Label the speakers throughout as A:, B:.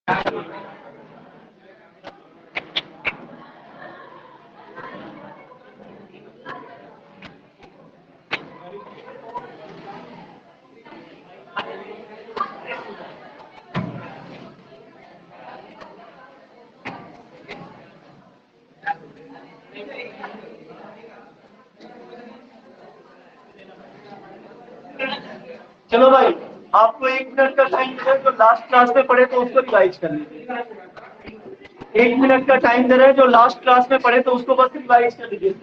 A: चलो भाई, आपको 1 मिनट का टाइम दे रहे हैं, जो लास्ट क्लास में पढ़े तो उसको रिवाइज कर लीजिए। 1 मिनट का टाइम दे रहे हैं, जो लास्ट क्लास में पढ़े तो उसको बस रिवाइज कर लीजिए।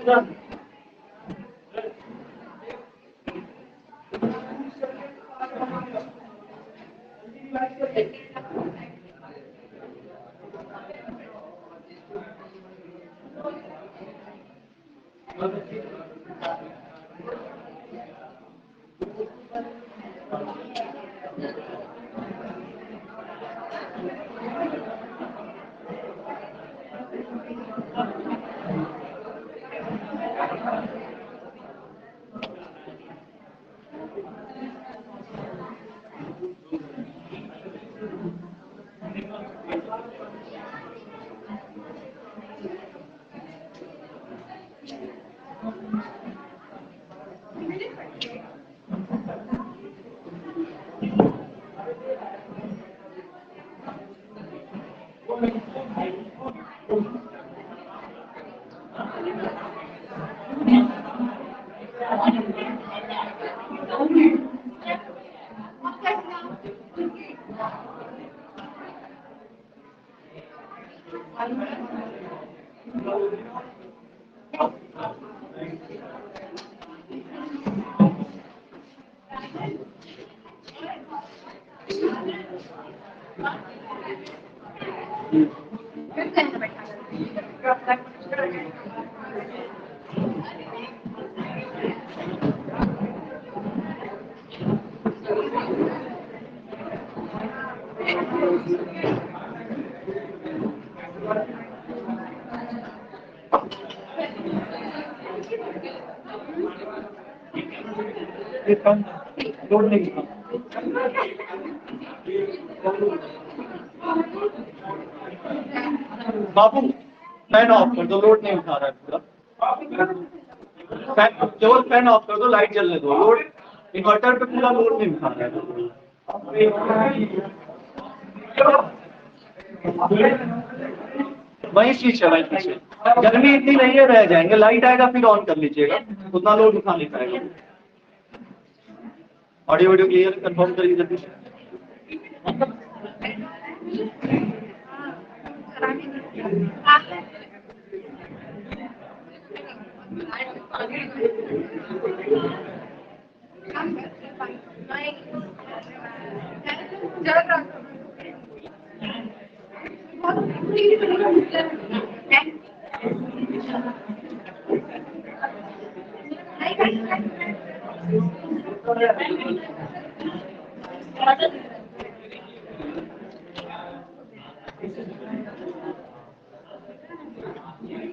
A: बाबू फैन ऑफ कर दो, लोड नहीं उठा रहा है पूरा। केवल फैन ऑफ कर दो, लाइट जलने दो। लोड इन्वर्टर पे पूरा लोड नहीं उठा रहा है। वही स्विच है, वही पीछे। गर्मी इतनी नहीं है, रह जाएंगे। लाइट आएगा फिर ऑन कर लीजिएगा, उतना लोड उठा नहीं पाएगा। ऑडियो वीडियो क्लियर कंफर्म करिए जल्दी से।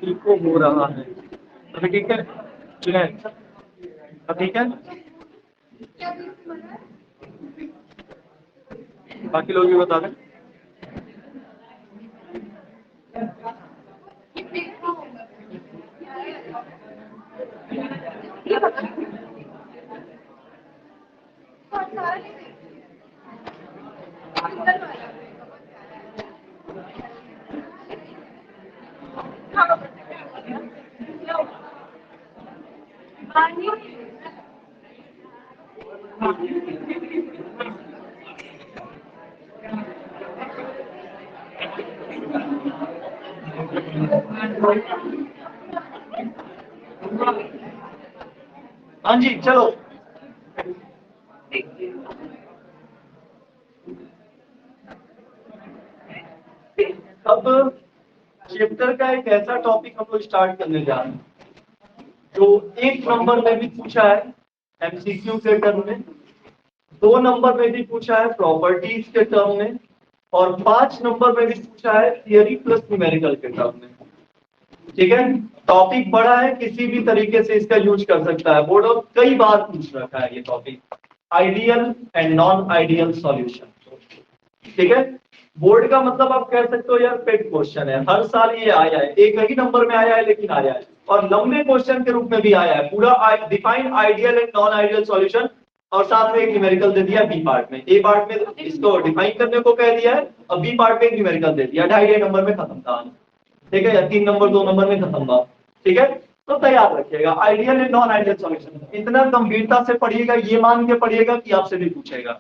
A: इनको हो रहा है अभी, ठीक है? ठीक है, बाकी लोग भी बता दें। हाँ जी, चलो। अब चैप्टर का एक ऐसा टॉपिक हम लोग स्टार्ट करने जा रहे हैं जो 1 नंबर में भी पूछा है एमसीक्यू के टर्म में, 2 नंबर में भी पूछा है प्रॉपर्टीज के टर्म में, और 5 नंबर में भी पूछा है थियरी प्लस न्यूमेरिकल के टर्म में। ठीक है, टॉपिक बड़ा है, किसी भी तरीके से इसका यूज कर सकता है। बोर्ड ऑफ कई बार पूछ रखा है ये topic, ideal and non ideal solution. ठीक है, बोर्ड का मतलब आप कह सकते हो यार पेड क्वेश्चन है, हर साल ये आया है, एक ही नंबर में आया है लेकिन आया है, और लंबे क्वेश्चन के रूप में भी आया है, पूरा define ideal and non ideal solution, और साथ में एक न्यूमेरिकल दे दिया बी पार्ट में। ए पार्ट में इसको डिफाइन करने को कह दिया है और बी पार्ट में एक न्यूमेरिकल दे दिया, 2.5 नंबर में खत्म था, ठीक है, या 3 नंबर 2 नंबर में खत्म था, ठीक है। तो तैयार रखिएगा ideal and non ideal solution, इतना गंभीरता से पढ़िएगा, ये मान के पढ़िएगा कि आपसे भी पूछेगा,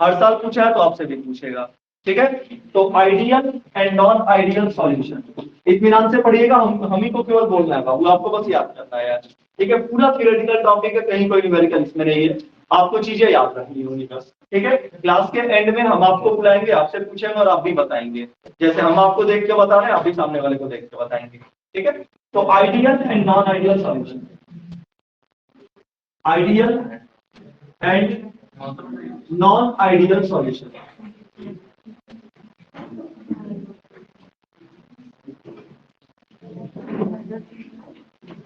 A: हर साल पूछा है तो आपसे भी पूछेगा, ठीक है। तो ideal and non ideal solution इत्मीनान से पढ़िएगा, हम ही को केवल बोलना है बाबू, आपको बस याद करना है यार, ठीक है। पूरा थियोरेटिकल टॉपिक है, कहीं कोई न्यूमेरिकल इसमें नहीं है, आपको चीजें याद रखनी होंगी बस, ठीक है। क्लास के एंड में हम आपको बुलाएंगे, आपसे पूछेंगे और आप भी बताएंगे, जैसे हम आपको देख के बता रहे हैं आप भी सामने वाले को देख के बताएंगे, ठीक है। तो ideal and non ideal solution, ideal and non ideal solution,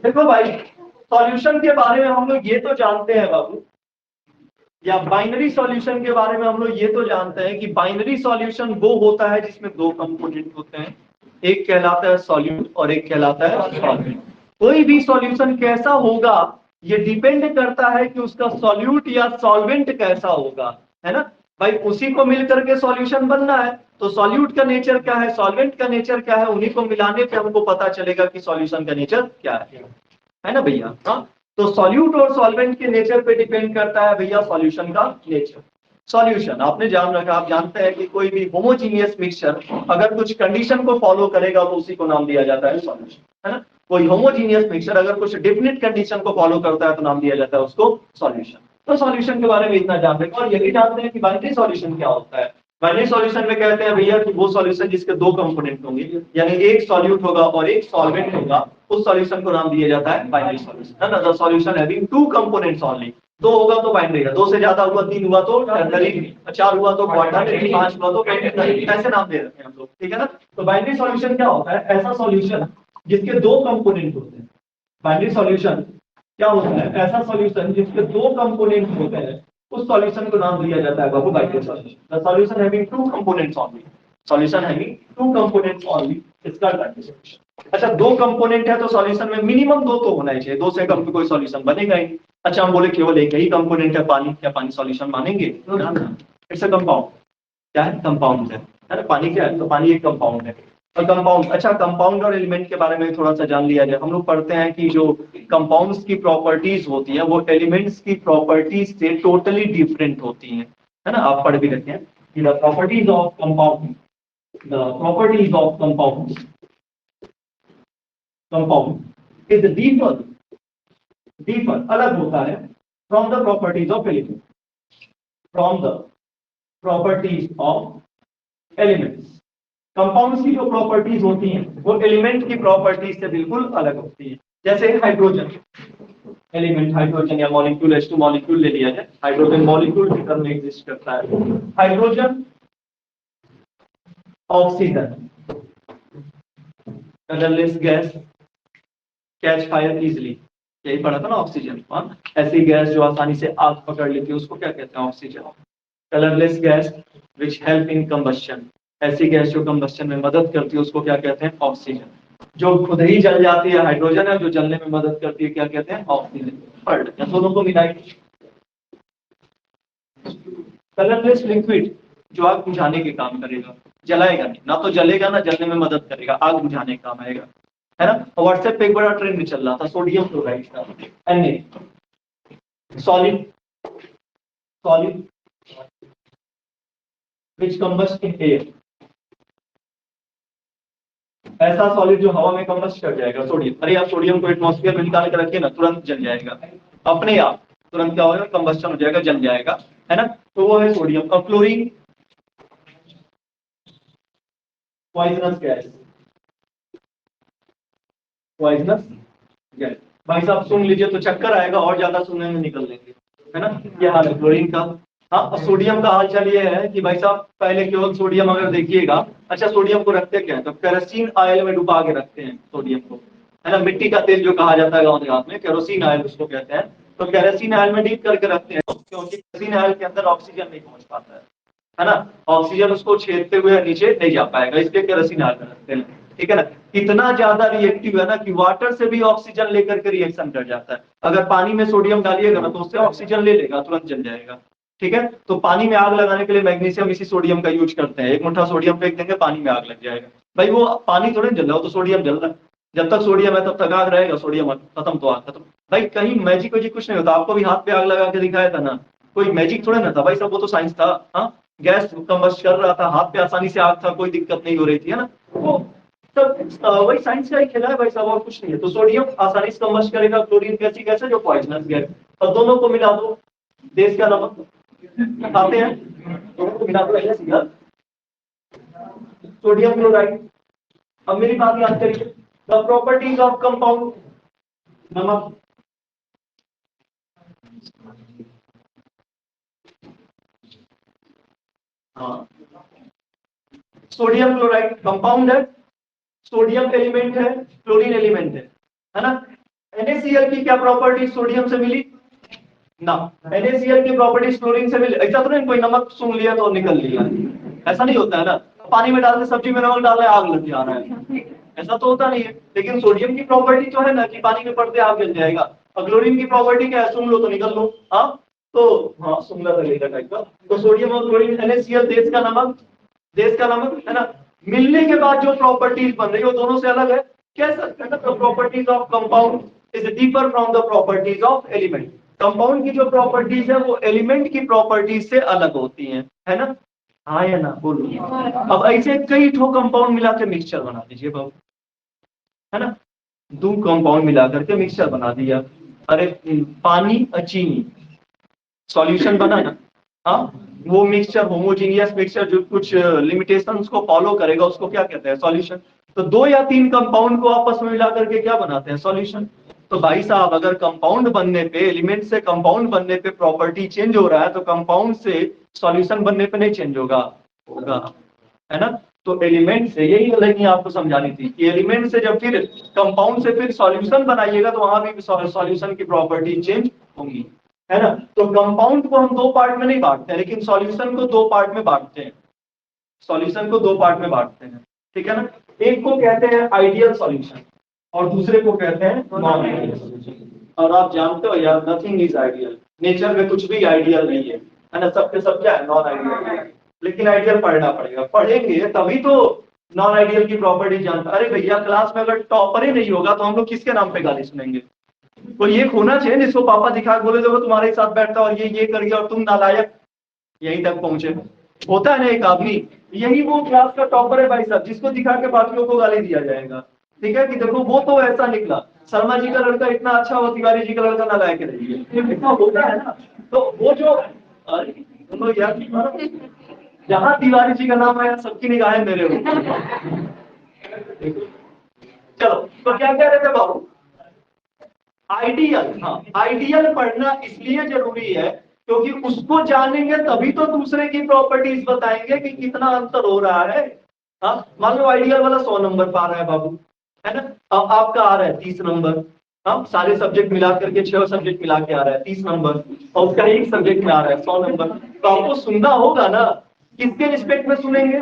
A: देखो भाई सॉल्यूशन के बारे में हम लोग ये तो जानते हैं बाबू, या बाइनरी सॉल्यूशन के बारे में हम लोग ये तो जानते हैं कि बाइनरी सॉल्यूशन वो होता है जिसमें दो कंपोनेंट होते हैं, एक कहलाता है सॉल्यूट और एक कहलाता है सॉल्वेंट। कोई भी सॉल्यूशन कैसा होगा ये डिपेंड करता है कि उसका सॉल्यूट या सॉल्वेंट कैसा होगा, है ना भाई, उसी को मिलकर के सॉल्यूशन बनना है, तो सॉल्यूट का नेचर क्या है, सॉल्वेंट का नेचर क्या है, उन्हीं को मिलाने पे हमको पता चलेगा कि सॉल्यूशन का नेचर क्या है ना भैया। हाँ, तो सॉल्यूट और सॉल्वेंट के नेचर पे डिपेंड करता है भैया सॉल्यूशन का नेचर। सॉल्यूशन आपने जान रखा, आप जानते हैं कि कोई भी होमोजीनियस मिक्सचर अगर कुछ कंडीशन को फॉलो करेगा तो उसी को नाम दिया जाता है सॉल्यूशन, है ना। कोई होमोजीनियस मिक्सचर अगर कुछ डेफिनेट कंडीशन को फॉलो करता है तो नाम दिया जाता है उसको सॉल्यूशन। तो सॉल्यूशन के बारे में इतना जानते हैं, और ये भी जानते हैं कि बाइनरी सॉल्यूशन क्या होता है। बाइनरी सॉल्यूशन में कहते हैं भैया कि वो सॉल्यूशन जिसके दो कंपोनेंट होंगे, यानी एक सॉल्यूट होगा और एक सॉल्वेंट होगा, उस सॉल्यूशन को नाम दिया जाता है बाइनरी सॉल्यूशन, है ना। The solution having two components only, दो होगा तो बाइनरी है, दो से ज्यादा हुआ, तीन हुआ तो टर्नरी, चार हुआ तो क्वार्टरनरी, पांच हुआ तो पेंटेनरी, ऐसे नाम दे रखे हैं हम लोग, ठीक है ना। तो बाइनरी सॉल्यूशन क्या होता है, ऐसा सॉल्यूशन जिसके दो कंपोनेंट होते हैं। बाइनरी सॉल्यूशन क्या होता है, ऐसा सॉल्यूशन जिसके दो कंपोनेंट होते हैं, उस सॉल्यूशन को नाम दिया जाता है बाबू binary solution. The solution having two components only, solution having two components only, इसका बाइनरी सॉल्यूशन। अच्छा, दो कंपोनेंट है तो सॉल्यूशन में मिनिमम दो तो होना ही चाहिए, दो से कम कोई सॉल्यूशन बनेगा ही। अच्छा, हम बोले केवल एक ही कंपोनेंट है पानी, क्या पानी सॉल्यूशन मानेंगे? इट्स अ कंपाउंड, क्या है, कंपाउंड है ना। पानी क्या है, तो पानी एक कंपाउंड है। और कंपाउंड, अच्छा कंपाउंड और एलिमेंट के बारे में थोड़ा सा जान लिया जाए। हम लोग पढ़ते हैं कि जो कंपाउंड्स की प्रॉपर्टीज होती है वो एलिमेंट्स की प्रॉपर्टीज से टोटली डिफरेंट होती है ना। आप पढ़ भी रखे हैं कि the properties of compound, the properties of compound, compound is deeper, deeper अलग होता है from the properties of element, from the properties of elements. Compounds की जो प्रॉपर्टीज होती हैं वो एलिमेंट की प्रॉपर्टीज से बिल्कुल अलग होती है। जैसे हाइड्रोजन एलिमेंट, हाइड्रोजन या मॉलिक्यूल, H2 मॉलिक्यूल ले लिया जाए, हाइड्रोजन मॉलिक्यूल की टर्म में एग्जिस्ट करता है। Hydrogen, oxygen, colourless gas, catch fire easily, यही पढ़ा था ना ऑक्सीजन। हाँ, ऐसी गैस जो आसानी से आग पकड़ लेती है उसको क्या कहते हैं, oxygen. Colourless gas which help in combustion, ऐसी गैस जो कंबस्शन में मदद करती है उसको क्या कहते हैं, ऑक्सीजन। जो खुद ही जल जाती है हाइड्रोजन है, जो जलने में मदद करती है क्या कहते हैं, ऑक्सीजन। पढ़ या दोनों को मिलाइए। कलरलेस लिक्विड जो आग बुझाने के काम करेगा, जलाएगा नहीं, ना तो जलेगा ना जलने में मदद करेगा, आग बुझाने का काम आएगा, है ना। व्हाट्सएप पे एक बड़ा ट्रेंड चल रहा था सोडियम क्लोराइड का, Na, solid, solid which combust in air, ऐसा सॉलिड जो हवा में कम्बस्ट कर जाएगा, सोडियम। अरे आप सोडियम को एटमॉस्फेयर में निकाल के रखिए ना, तुरंत जल जाएगा अपने आप, तुरंत क्या होगा, कम्बस्टन हो जाएगा, जल जाएगा, है ना। तो वो है सोडियम। और chlorine poisonous gas, poisonous gas. भाई साहब सुन लीजिए तो चक्कर आएगा, और ज्यादा सुनने में निकल लेंगे, है ना। ये हाल है क्लोरीन का। हाँ, और सोडियम का हाल चाल ये है कि भाई साहब पहले केवल सोडियम अगर देखिएगा, अच्छा सोडियम को रखते क्या है, तो केरोसिन ऑयल में डुबा के रखते हैं सोडियम को, है ना। मिट्टी का तेल जो कहा जाता है गाँव देहात में, केरोसिन ऑयल उसको कहते हैं। तो केरोसिन ऑयल में डीप करके रखते हैं क्योंकि केरोसिन ऑयल के अंदर ऑक्सीजन नहीं पहुंच पाता है, है ना, ऑक्सीजन उसको छेदते हुए नीचे नहीं जा पाएगा, इसलिए केरोसिन आर्गन रखते हैं, ठीक है ना। इतना ज्यादा रिएक्टिव है ना कि वाटर से भी ऑक्सीजन लेकर के रिएक्शन कर जाता है। अगर पानी में सोडियम डालिएगा ना तो उससे ऑक्सीजन ले लेगा, तुरंत जल जाएगा, ठीक है। तो पानी में आग लगाने के लिए मैग्नीशियम इसी सोडियम का यूज करते हैं। एक मुट्ठा सोडियम फेंक देंगे, पानी में आग लग जाएगा। भाई वो पानी थोड़े जल रहा है, वो तो सोडियम जल रहा है। जब तक सोडियम है तब तक आग रहेगा, सोडियम खत्म तो आग खत्म। भाई कहीं मैजिक वैजिक कुछ नहीं होता। आपको भी हाथ पे आग लगा के दिखाया था ना, कोई मैजिक थोड़ा ना था भाई, सब वो तो साइंस था। हाँ, गैस कम्बस्ट कर रहा था, हाथ पे आसानी से आग था, कोई दिक्कत नहीं हो रही थी, है ना। वो सब वही साइंस का ही खेला है भाई साहब, और कुछ नहीं है। तो सोडियम आसानी से कम्बस्ट करेगा, क्लोरीन कैसी गैस है जो पॉइजनस गैस, और दोनों को मिला दो, देश का नमक खाते हैं, दोनों को मिला दो NaCl, सोडियम क्लोराइड। अब मेरी बात याद करिए, द प्रॉपर्टीज ऑफ कंपाउंड, नमक, हाँ, सोडियम क्लोराइड कंपाउंड है, सोडियम एलिमेंट है, क्लोरीन एलिमेंट है ना। NaCl की क्या प्रॉपर्टी सोडियम से मिली ना, NaCl की प्रॉपर्टीज क्लोरीन से मिली। ऐसा तो नहीं कोई नमक सूंघ लिया तो निकल लिया, ऐसा नहीं होता है ना। पानी में डाल के सब्जी में नमक डाल रहे आग लग जा रहा है, ऐसा तो होता नहीं है। लेकिन सोडियम की प्रॉपर्टी जो है ना कि पानी में पड़ते आग जल जाएगा, और क्लोरीन की प्रॉपर्टी क्या है, सूंघ लो तो निकल लो। हाँ, तो हाँ सूंघना लगेगा टाइप का। तो सोडियम और क्लोरीन, NaCl देश का नमक, देश का नमक है ना। मिलने के बाद जो प्रॉपर्टीज बन रही है वो दोनों से अलग है, कह सकते हैं ना। तो properties of compound is differ from the properties of element. Compound की जो प्रॉपर्टीज है वो एलिमेंट की प्रॉपर्टीज से अलग होती हैं, है ना। हाँ या ना बोलो। अब ऐसे कई ठो कंपाउंड मिला के मिक्सचर बना दीजिए बाबू, है ना। दो कंपाउंड मिला करके मिक्सचर बना दिया, अरे पानी और चीनी, सॉल्यूशन बना ना। हाँ, वो मिक्सचर होमोजीनियस मिक्सचर जो कुछ लिमिटेशंस को फॉलो करेगा उसको क्या कहते हैं, सॉल्यूशन। तो दो या तीन कंपाउंड को आपस में मिला करके क्या बनाते हैं, सॉल्यूशन। तो भाई साहब अगर कंपाउंड बनने पे, एलिमेंट से कंपाउंड बनने पे प्रॉपर्टी चेंज हो रहा है, तो कंपाउंड से सॉल्यूशन बनने पे नहीं चेंज होगा, होगा, है ना। तो एलिमेंट से, यही लाइन आपको समझानी थी कि एलिमेंट से जब फिर कंपाउंड से फिर सॉल्यूशन बनाइएगा तो वहां भी सॉल्यूशन की प्रॉपर्टी चेंज होंगी, है ना। तो कंपाउंड को हम दो पार्ट में नहीं बांटते हैं, लेकिन सॉल्यूशन को दो पार्ट में बांटते हैं, सॉल्यूशन को दो पार्ट में बांटते हैं, ठीक है ना। एक को कहते हैं आइडियल सॉल्यूशन और दूसरे को कहते हैं नॉन आइडियल सॉल्यूशन। और आप जानते हो यार, नथिंग इज आइडियल, नेचर में कुछ भी आइडियल नहीं है ना। सबके सब क्या है, नॉन आइडियल। लेकिन आइडियल पढ़ना पड़ेगा, पढ़ेंगे तभी तो नॉन आइडियल की प्रॉपर्टी जानता। अरे भैया क्लास में अगर टॉपर ही नहीं होगा तो हम लोग किसके नाम पे गाली सुनेंगे। तो ये होना चाहिए जिसको पापा दिखा बोले देखो तुम्हारे साथ बैठता और ये कर गया और तुम नालायक यहीं तक पहुंचे। होता है ना एक आदमी, यही वो क्लास का टॉपर है भाई साहब, जिसको दिखा के बाकियों को गाली दिया जाएगा, ठीक है। कि देखो वो तो ऐसा निकला, शर्मा जी का लड़का इतना अच्छा हो, तिवारी जी का लड़का नालायक रही है, इतना होता है ना। तो वो जो तो यार जहां तिवारी जी का नाम आया सबकी निगाहें मेरे ऊपर। चलो तो क्या कह रहे थे बाबू, आइडियल। हाँ, आइडियल पढ़ना इसलिए जरूरी है क्योंकि उसको जानेंगे तभी तो दूसरे की प्रॉपर्टीज बताएंगे कि कितना अंतर हो रहा है। हाँ, मान लो आइडियल वाला 100 नंबर पा रहा है बाबू, है ना। अब आपका आ रहा है 30 नंबर। हाँ, सारे सब्जेक्ट मिला करके 6 सब्जेक्ट मिला के आ रहा है 30 नंबर, और उसका एक सब्जेक्ट में आ रहा है 100 नंबर। तो आपको सुनना होगा ना, किसके रिस्पेक्ट में सुनेंगे,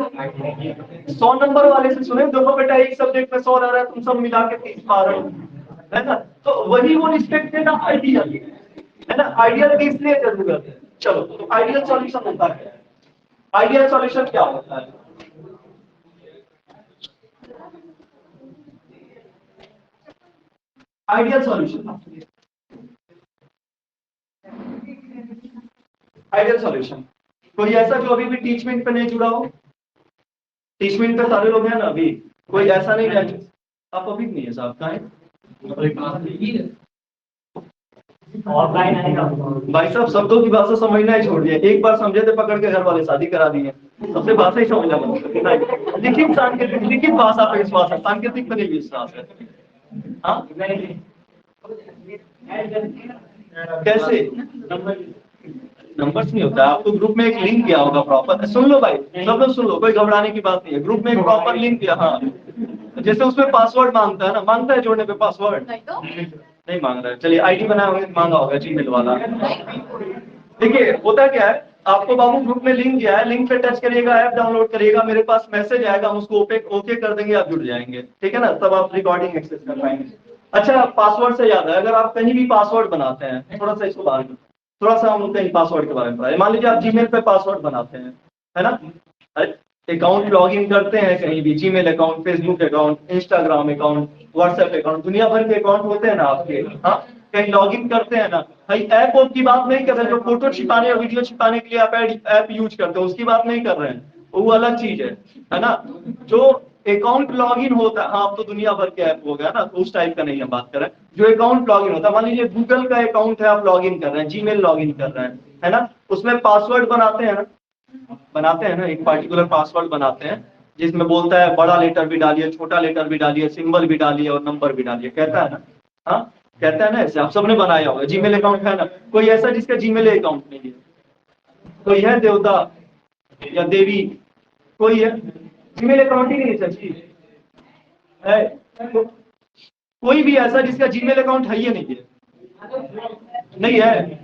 A: 100 नंबर वाले से सुने। देखो बेटा एक सब्जेक्ट में 100 आ रहा है, तुम सब मिला के 30 पा रहे हो, है ना। तो वही वो रिस्पेक्ट है ना आइडियल, है ना। आइडियल की इसलिए जरूरत है। चलो तो आइडियल सॉल्यूशन होता है, आइडियल सॉल्यूशन क्या होता है। आइडियल सॉल्यूशन, आइडियल सॉल्यूशन कोई ऐसा जो अभी भी टीचमेंट पे नहीं जुड़ा हो। टीचमेंट पे सारे लोग हैं ना अभी, कोई ऐसा नहीं है। आप अभी नहीं है साहब, कहाँ है ऑनलाइन आएगा। भाई साहब शब्दों की भाषा समझना ही छोड़ दिया, एक बार समझे थे पकड़ के घर वाले शादी करा दिए। सबसे भाषा ही समझना बंद। लिखित सांकेतिक, लिखित भाषा पे विश्वास है, सांकेतिक पे नहीं विश्वास है। हाँ कैसे, नंबर्स नहीं होता। आपको ग्रुप में एक लिंक दिया होगा प्रॉपर, सुन लो भाई सब लोग सुन लो, कोई घबराने की बात नहीं है। ग्रुप में एक प्रॉपर लिंक दिया, हाँ जैसे उसमें पासवर्ड मांगता है ना, मांगता है जोड़ने पे पासवर्ड नहीं मांग रहा है। चलिए आईडी बनाया होगा, मांगा होगा जीमेल वाला। देखिए होता क्या है, आपको बाबू ग्रुप में लिंक गया है, लिंक पे टच करिएगा, ऐप डाउनलोड करिएगा, मेरे पास मैसेज आएगा, हम उसको ओके कर देंगे, आप जुड़ जाएंगे, ठीक है ना, तब आप रिकॉर्डिंग एक्सेस कर पाएंगे। अच्छा, पासवर्ड से याद है, अगर आप कहीं भी पासवर्ड बनाते हैं, थोड़ा सा इसको बाहर करो, थोड़ा सा हम कहीं पासवर्ड के बारे में पढ़ाए। मान लीजिए आप जीमेल पे पासवर्ड बनाते हैं, है ना, अकाउंट लॉग इन करते हैं कहीं भी, Gmail account, Facebook account, Instagram account, WhatsApp account, दुनिया भर के अकाउंट होते हैं ना आपके, हाँ, कहीं लॉग इन करते हैं ना भाई, ऐप की बात नहीं कर रहे, जो फोटो छिपाने या वीडियो छिपाने के लिए आप ऐप यूज करते हो उसकी बात नहीं कर रहे हैं, वो अलग चीज है ना। जो अकाउंट लॉगिन होता है, हाँ, अब तो दुनिया भर के ऐप हो गया ना, तो उस टाइप का नहीं हम बात कर रहे हैं। जो अकाउंट लॉगिन होता है, मान लीजिए गूगल का अकाउंट है, आप लॉगिन कर रहे हैं, जीमेल लॉगिन कर रहे हैं, है ना, उसमें पासवर्ड बनाते हैं ना, एक पार्टिकुलर पासवर्ड बनाते हैं, जिसमें बोलता है बड़ा लेटर भी डालिए, छोटा लेटर भी डालिए, सिंबल भी डालिए और नंबर भी डालिए, कहता है ना, हाँ, कहता है ना, ऐसे आप सबने बनाया होगा, जीमेल अकाउंट है ना, कोई ऐसा जिसका जीमेल अकाउंट नहीं है, कोई है देवता या देवी, कोई है, जीमेल अकाउंट ही नहीं है, सच्ची है, कोई भी ऐसा जिसका जीमेल अकाउंट है ही नहीं है, नहीं है,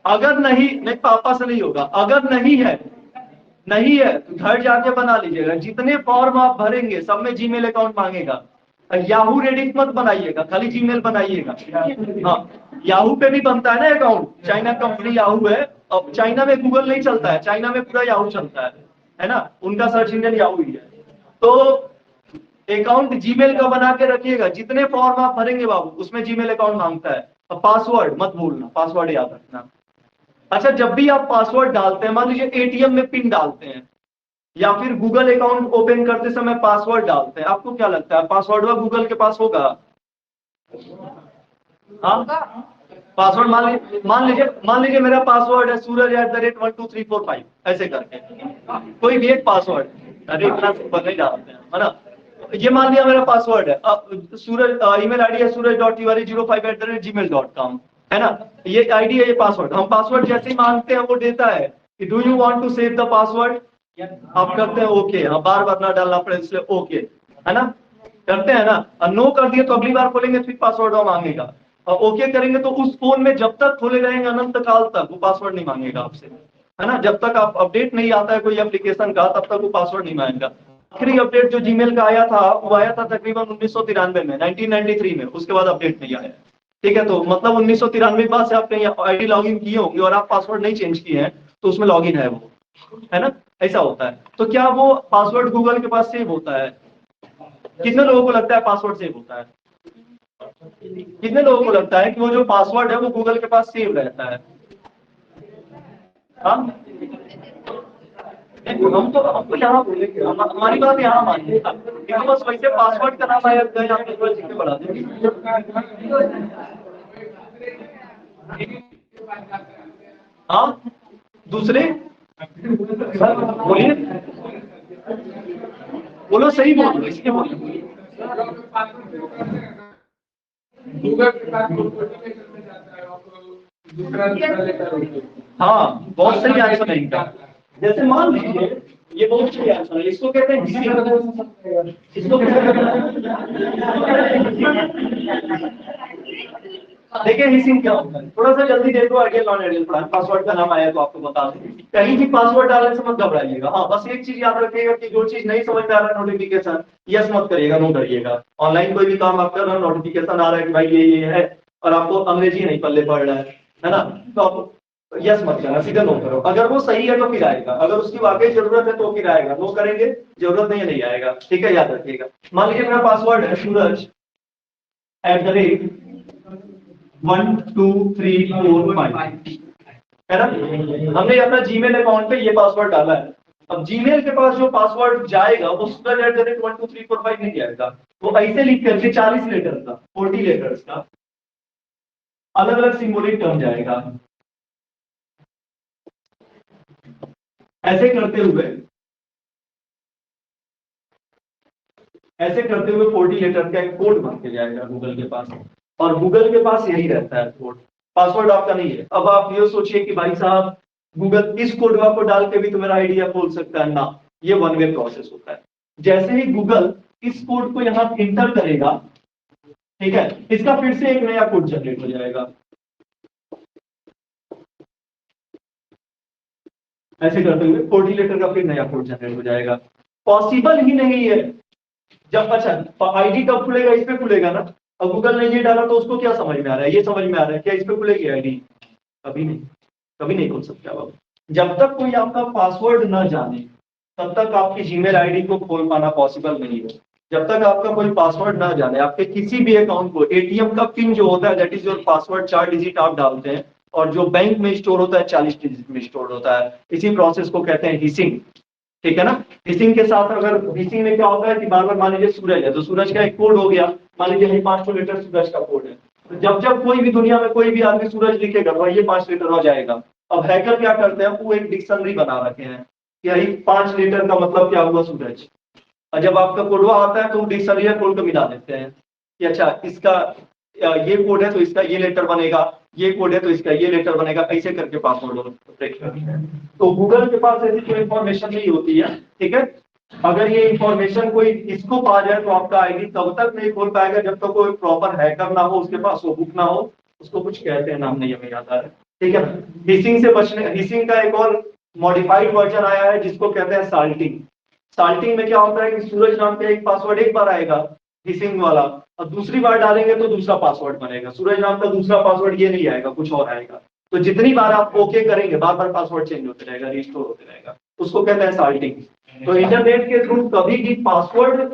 A: अगर नहीं पापा से नहीं होगा, अगर नहीं है तो घर जाके बना लीजिएगा, जितने फॉर्म आप भरेंगे सब में जीमेल अकाउंट मांगेगा, याहू रेडिट मत बनाइएगा, खाली जीमेल बनाइएगा, हाँ, याहू पे भी बनता है ना अकाउंट, चाइना कंपनी याहू है, अब चाइना में गूगल नहीं चलता है, चाइना में पूरा याहू चलता है ना, उनका सर्च इंजन याहू ही है, तो अकाउंट जीमेल का बना के रखिएगा, जितने फॉर्म आप भरेंगे बाबू उसमें जीमेल अकाउंट मांगता है, पासवर्ड मत भूलना, पासवर्ड याद रखना। अच्छा, जब भी आप पासवर्ड डालते हैं, मान लीजिए एटीएम में पिन डालते हैं या फिर गूगल अकाउंट ओपन करते समय पासवर्ड डालते हैं, आपको क्या लगता है पासवर्ड वह गूगल के पास होगा? हाँ, पासवर्ड मान लीजिए मेरा पासवर्ड है सूरज@12345 ऐसे करके, कोई भी एक पासवर्ड, अरे इतना सिंपल नहीं डालते हैं, है ना, ये मान लिया मेरा पासवर्ड है, सूरज, ईमेल आईडी है suraj.tiwari05@gmail.com, है ना, ये आईडी है, ये पासवर्ड, हम पासवर्ड जैसे ही मांगते हैं वो देता है कि do you want to save the password, आप करते हैं ओके, हाँ, बार बार ना डालना पड़े इसलिए ओके, है ना, करते हैं ना, नो कर दिए तो अगली बार खोलेंगे फिर पासवर्ड वो मांगेगा, और ओके करेंगे तो उस फोन में जब तक खोले रहेंगे अनंत काल तक वो पासवर्ड नहीं मांगेगा आपसे, है ना, जब तक आप अपडेट नहीं आता है कोई एप्लीकेशन का तब तक वो पासवर्ड नहीं मांगेगा। आखिरी अपडेट जो जीमेल का आया था वो आया था तकरीबन 1993 में, 1993 में, उसके बाद अपडेट नहीं आया, ठीक है, तो मतलब 1993 के बाद से आप कहीं आईडी लॉगिन किए होंगे और आप पासवर्ड नहीं चेंज किए हैं तो उसमें लॉगिन है वो, है ना, ऐसा होता है। तो क्या वो पासवर्ड गूगल के पास सेव होता है? कितने लोगों को लगता है पासवर्ड सेव होता है? कितने लोगों को लगता है कि वो जो पासवर्ड है वो गूगल के पास सेव रहता है? हाँ, हमको यहाँ बोले, हमारी बात यहाँ मानिए, बस वैसे पासवर्ड का नाम आया गए आप लिख के बढ़ा देंगे, हाँ, दूसरे बोलिए, बोलो, सही बोलो, इसके बोलो, हाँ, बहुत सही आंसर है इनका। जैसे मान लीजिए ये बहुत सही आंसर है, इसको कहते हैं हिसिंग, इसको देखिए हिसिंग क्या होता है, थोड़ा सा जल्दी देखो, आइडियल नॉन आइडियल पढ़ा, पासवर्ड का नाम आया तो आपको बता दें, कहीं भी पासवर्ड डालने से मत घबराइएगा, हाँ, बस एक चीज याद रखिएगा कि जो चीज नहीं समझ में आ रहा है नोटिफिकेशन यस मत करिएगा, नो करिएगा, ऑनलाइन कोई भी काम आप कर रहे हो नोटिफिकेशन आ रहा है कि भाई ये है और आपको अंग्रेजी नहीं पल्ले पड़ रहा है ना, तो आप यस मत करना, सीधा नो करो, अगर वो सही है तो फिर आएगा, अगर उसकी वाकई जरूरत है तो फिर आएगा, नो करेंगे जरूरत नहीं है नहीं आएगा, ठीक है, याद रखिएगा। मान लीजिए मेरा पासवर्ड है सूरज@12345, है ना, हमने अपना जीमेल अकाउंट पे ये पासवर्ड डाला है, अब जीमेल के पास जो पासवर्ड जाएगा वो सूरज@12345 नहीं जाएगा, वो ऐसे लिख करके 40 लेटर का, 40 लेटर्स का अलग अलग सिंबॉलिक टर्म जाएगा, ऐसे करते हुए 40 लेटर का एक कोड बन के जाएगा गूगल के पास, और गूगल के पास यही रहता है कोड, पासवर्ड आपका नहीं है। अब आप ये सोचिए कि भाई साहब गूगल इस कोड को डाल के भी तो मेरा आईडिया खोल सकता है ना, ये वन वे प्रोसेस होता है, जैसे ही गूगल इस कोड को यहाँ इंटर करेगा, ठीक है, इसका फिर से एक नया कोड जनरेट हो जाएगा, ऐसे करते हुए 40 लीटर का फिर नया कोड जनरेट हो जाएगा। पॉसिबल ही नहीं है। जब अच्छा आईडी कब खुलेगा, इस पे खुलेगा ना। अब गूगल ने ये डाला तो उसको क्या समझ में आ रहा है, ये समझ में आ रहा है क्या इस पे खुलेगी आईडी? कभी नहीं, कभी नहीं खुल सकता। अब जब तक कोई आपका पासवर्ड ना जाने तब तक आपकी जीमेल आईडी को खोल पाना पॉसिबल नहीं है। जब तक आपका कोई पासवर्ड ना जाने, आपके किसी भी अकाउंट को, एटीएम का पिन जो होता है that is your password, 4 digit आप डालते हैं, और जो बैंक में स्टोर होता है 40 डिजिट में स्टोर होता है। इसी प्रोसेस को कहते हैं हिसिंग, ठीक है ना। हिसिंग के साथ अगर हिसिंग में क्या होता है कि बार बार मान लीजिए सूरज है तो सूरज का एक कोड हो गया, मान लीजिए 500 लीटर सूरज का कोड है, तो जब जब कोई भी दुनिया में कोई भी आदमी सूरज लिखेगा तो ये 5 लीटर हो जाएगा। अब हैकर क्या करते हैं, वो एक डिक्शनरी बना रखे हैं कि भाई 5 लीटर का मतलब क्या हुआ सूरज। और जब आपका कोडवा आता है तो डिक्शनरी कोड को मिला देते हैं कि अच्छा इसका ये कोड है तो इसका ये लेटर बनेगा, ये कोड है तो इसका ये लेटर बनेगा, ऐसे करके पासवर्ड ब्रेक करते हैं। तो गूगल के पास ऐसी कोई इंफॉर्मेशन नहीं होती है, ठीक है। अगर ये इंफॉर्मेशन कोई इसको पा जाए तो आपका आईडी तब तक नहीं खोल पाएगा जब तक कोई प्रॉपर हैकर ना हो, उसके पास वो बुक ना हो। उसको कुछ कहते हैं, नाम नहीं हमें याद आ रहा है, ठीक है ना। हिसिंग से बचने, हिसिंग का एक और मॉडिफाइड वर्जन आया है जिसको कहते हैं साल्टिंग। साल्टिंग में क्या होता है कि सूरज नाम का एक पासवर्ड एक बार आएगा हिसिंग वाला, और दूसरी बार डालेंगे तो दूसरा पासवर्ड बनेगा। सूरज नाम का दूसरा पासवर्ड ये नहीं आएगा, कुछ और आएगा। तो जितनी बार आप ओके करेंगे बार बार पासवर्ड चेंज होते रहेगा, रिस्टोर होते रहेगा, उसको कहते हैं साल्टिंग। तो इंटरनेट के थ्रू कभी भी पासवर्ड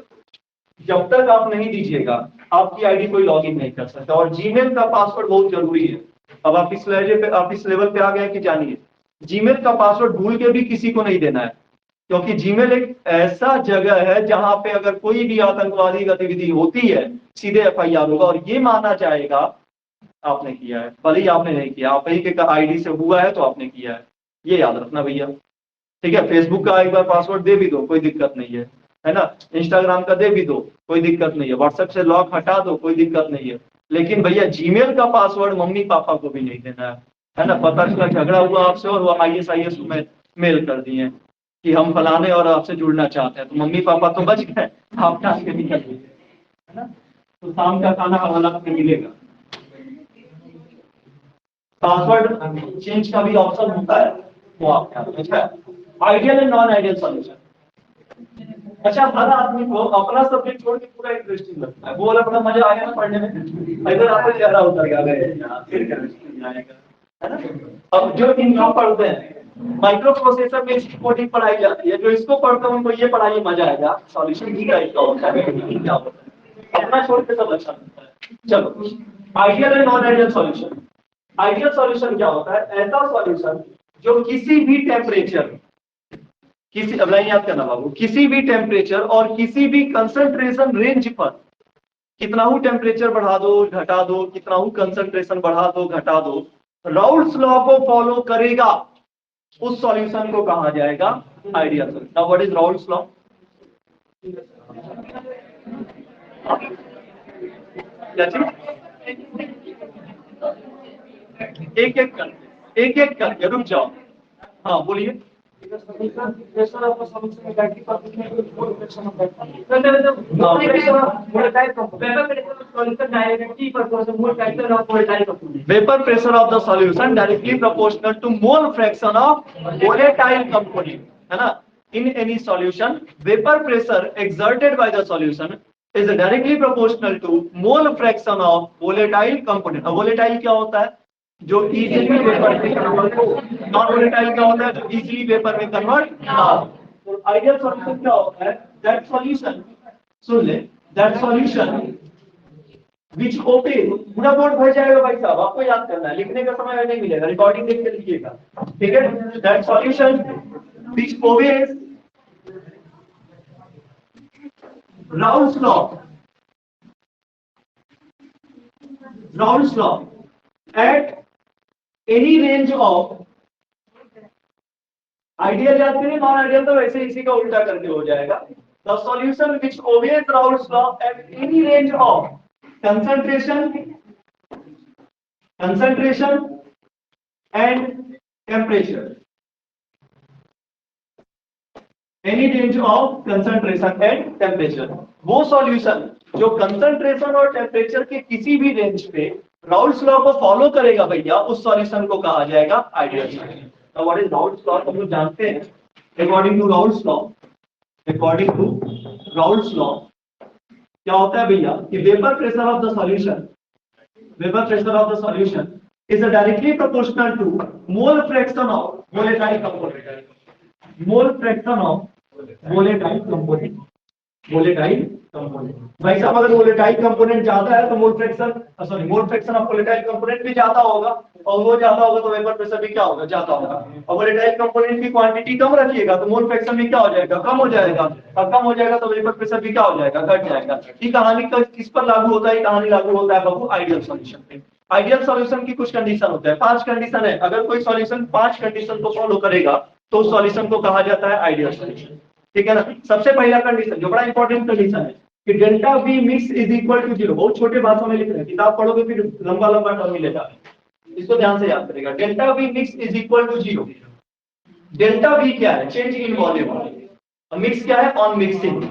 A: जब तक आप नहीं दीजिएगा आपकी आईडी कोई लॉगिन नहीं कर सकता। और जीमेल का पासवर्ड बहुत जरूरी है। अब आप इस लेवल पे आ गए कि जानिए जीमेल का पासवर्ड भूल के भी किसी को नहीं देना है, क्योंकि जीमेल एक ऐसा जगह है जहां पे अगर कोई भी आतंकवादी गतिविधि होती है सीधे एफआईआर होगा और ये माना जाएगा आपने किया है, भले ही आपने नहीं किया, आप ही के आईडी से हुआ है तो आपने किया है, ये याद रखना भैया, ठीक है। फेसबुक का एक बार पासवर्ड दे भी दो, कोई दिक्कत नहीं है ना। इंस्टाग्राम का दे भी दो, कोई दिक्कत नहीं है। व्हाट्सएप से लॉक हटा दो, कोई दिक्कत नहीं है। लेकिन भैया जीमेल का पासवर्ड मम्मी पापा को भी नहीं देना है ना। पता चला झगड़ा हुआ आपसे और वो ISIS में मेल कर दिए कि हम फलाने और आपसे जुड़ना चाहते हैं, तो मम्मी पापा तो बच गए, आप डाल के निकल गए, है ना। तो शाम का खाना हालात में मिलेगा। पासवर्ड चेंज का भी ऑप्शन होता है, वो आप अच्छा। Ideal and non ideal solution. अच्छा, हर आदमी को अपना सब्जेक्ट छोड़ के पूरा इंटरेस्टिंग लगता है, वो वाला बड़ा मजा आया ना पढ़ने में। इधर आपको चेहरा उतर गया फिर केमिस्ट्री आएगा, है ना। अब जो इनको पढ़ते हैं माइक्रो प्रोसेसर में इसकी कोडिंग पढ़ाई जाती है, जो इसको पढ़ते हैं उनको ये पढ़ाई मजा आएगा। सॉल्यूशन ही टाइप का होता है, क्या होता है अपना छोड़ के सब अच्छा लगता है। चलो, ideal and non ideal solution. Ideal solution क्या होता है? ऐसा सॉल्यूशन जो किसी भी टेम्परेचर, किसी, अब लाइन याद करना बाबू, किसी भी टेम्परेचर और किसी भी कंसंट्रेशन रेंज पर कितना ही टेम्परेचर बढ़ा दो घटा दो, कितना ही कंसंट्रेशन बढ़ा दो घटा दो, राउल्स लॉ को फॉलो करेगा, उस सॉल्यूशन को कहा जाएगा ideal solution. Now what is Raoult's law? क्या चीज? एक एक करके रुक जाओ। हाँ बोलिए। Vapour pressure of the solution directly proportional to mole fraction of volatile component, है ना। In any solution vapour pressure exerted by the solution is directly proportional to mole fraction of volatile component। Volatile क्या होता है? जो easily vapour में convert हो। Non volatile क्या होता है? जो इजीली वेपर में कन्वर्ट ना हो। तो आइडियल सॉल्यूशन क्या होता है? दैट सॉल्यूशन, सुन ले, दैट सॉल्यूशन विच ओबे, पूरा बोर्ड भर जाएगा भाई साहब, आपको याद करना है, लिखने का समय नहीं मिलेगा, रिकॉर्डिंग देख के लिखिएगा, ठीक है। That solution which obeys Raoult's law, Raoult's law at any range of, ideal याद करिए, नॉन आइडियल तो वैसे इसी का उल्टा करके हो जाएगा। The solution which obeys Raoult's law at any range of concentration and temperature, any range of concentration and temperature, वो सॉल्यूशन जो कंसंट्रेशन और टेम्परेचर के किसी भी रेंज पे राउल्स लॉ को फॉलो करेगा भैया, उस सॉल्यूशन को कहा जाएगा ideal solution. Now what is Raoult's law? हम लोग जानते हैं according to Raoult's law, according to Raoult's law क्या होता है भैया कि vapour pressure of the solution, vapour pressure of the solution is directly proportional to mole fraction of volatile component, mole fraction of volatile component, volatile component। भाई साहब अगर volatile component ज्यादा है तो mole fraction of volatile component भी ज्यादा होगा, और वो ज्यादा होगा तो वेपर प्रेशर भी क्या होगा, ज्यादा होगा। और volatile component की क्वांटिटी कम रखिएगा तो mole fraction भी क्या हो जाएगा, कम हो जाएगा, और कम हो जाएगा तो वेपर प्रेशर भी क्या हो जाएगा, घट जाएगा। ये कहानी किस पर लागू होता है, ये कहानी लागू होता है बाबू आइडियल सॉल्यूशन पे। आइडियल सॉल्यूशन की कुछ कंडीशन होता है, 5 कंडीशन है। अगर कोई सॉल्यूशन 5 कंडीशन को फॉलो करेगा तो उस सॉल्यूशन को कहा जाता है आइडियल सॉल्यूशन, ठीक है ना। सबसे पहला कंडीशन जो बड़ा इंपॉर्टेंट कंडीशन है कि delta V mix is equal to 0। बहुत छोटे भाषा में लिख रहे हैं, किताब पढ़ोगे फिर लंबा लंबा टर्म मिलेगा, इसको ध्यान से याद करेगा। Delta V mix is equal to 0। Delta V क्या है, चेंज इन वॉल्यूम। मिक्स क्या है, ऑन मिक्सिंग।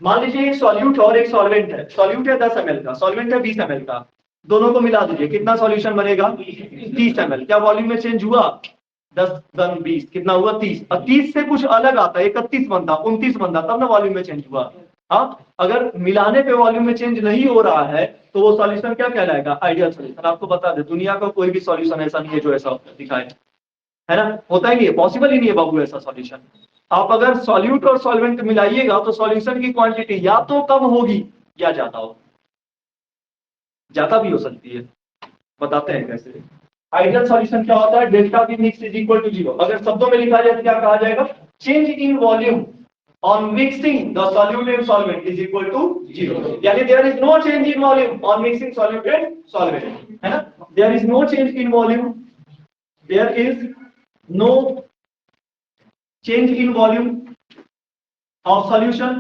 A: मान लीजिए एक सॉल्यूट और एक सॉल्वेंट है, सॉल्यूट है 10 ml का, सॉल्वेंट है 20 ml का, दोनों को मिला दीजिए, कितना सॉल्यूशन बनेगा, 30 ml। क्या वॉल्यूम में चेंज हुआ, 10 10 20, कितना हुआ 30। और 30 से कुछ अलग आता है, 31 बनता, 29 बनता, तब ना वॉल्यूम में चेंज हुआ। हाँ, अगर मिलाने पे वॉल्यूम में चेंज नहीं हो रहा है तो वो सॉल्यूशन क्या कहलाएगा, आइडियल सॉल्यूशन। आपको बता दे दुनिया का कोई भी सॉल्यूशन ऐसा नहीं है जो ऐसा दिखाए, है ना, होता ही नहीं है, पॉसिबल ही नहीं है बाबू ऐसा सॉल्यूशन। आप अगर सॉल्यूट और सॉल्वेंट मिलाइएगा तो सॉल्यूशन की क्वांटिटी या तो कम होगी या ज्यादा होगी, ज्यादा भी हो सकती है, बताते हैं कैसे। आइडियल सॉल्यूशन क्या होता है, delta V mix is equal to 0। अगर शब्दों में लिखा जाए तो क्या कहा जाएगा, change in volume on mixing the solute and solvent is equal to 0। यानी there is no change in volume on mixing solute and solvent, है ना। There is no change in volume, there is no change in volume of solution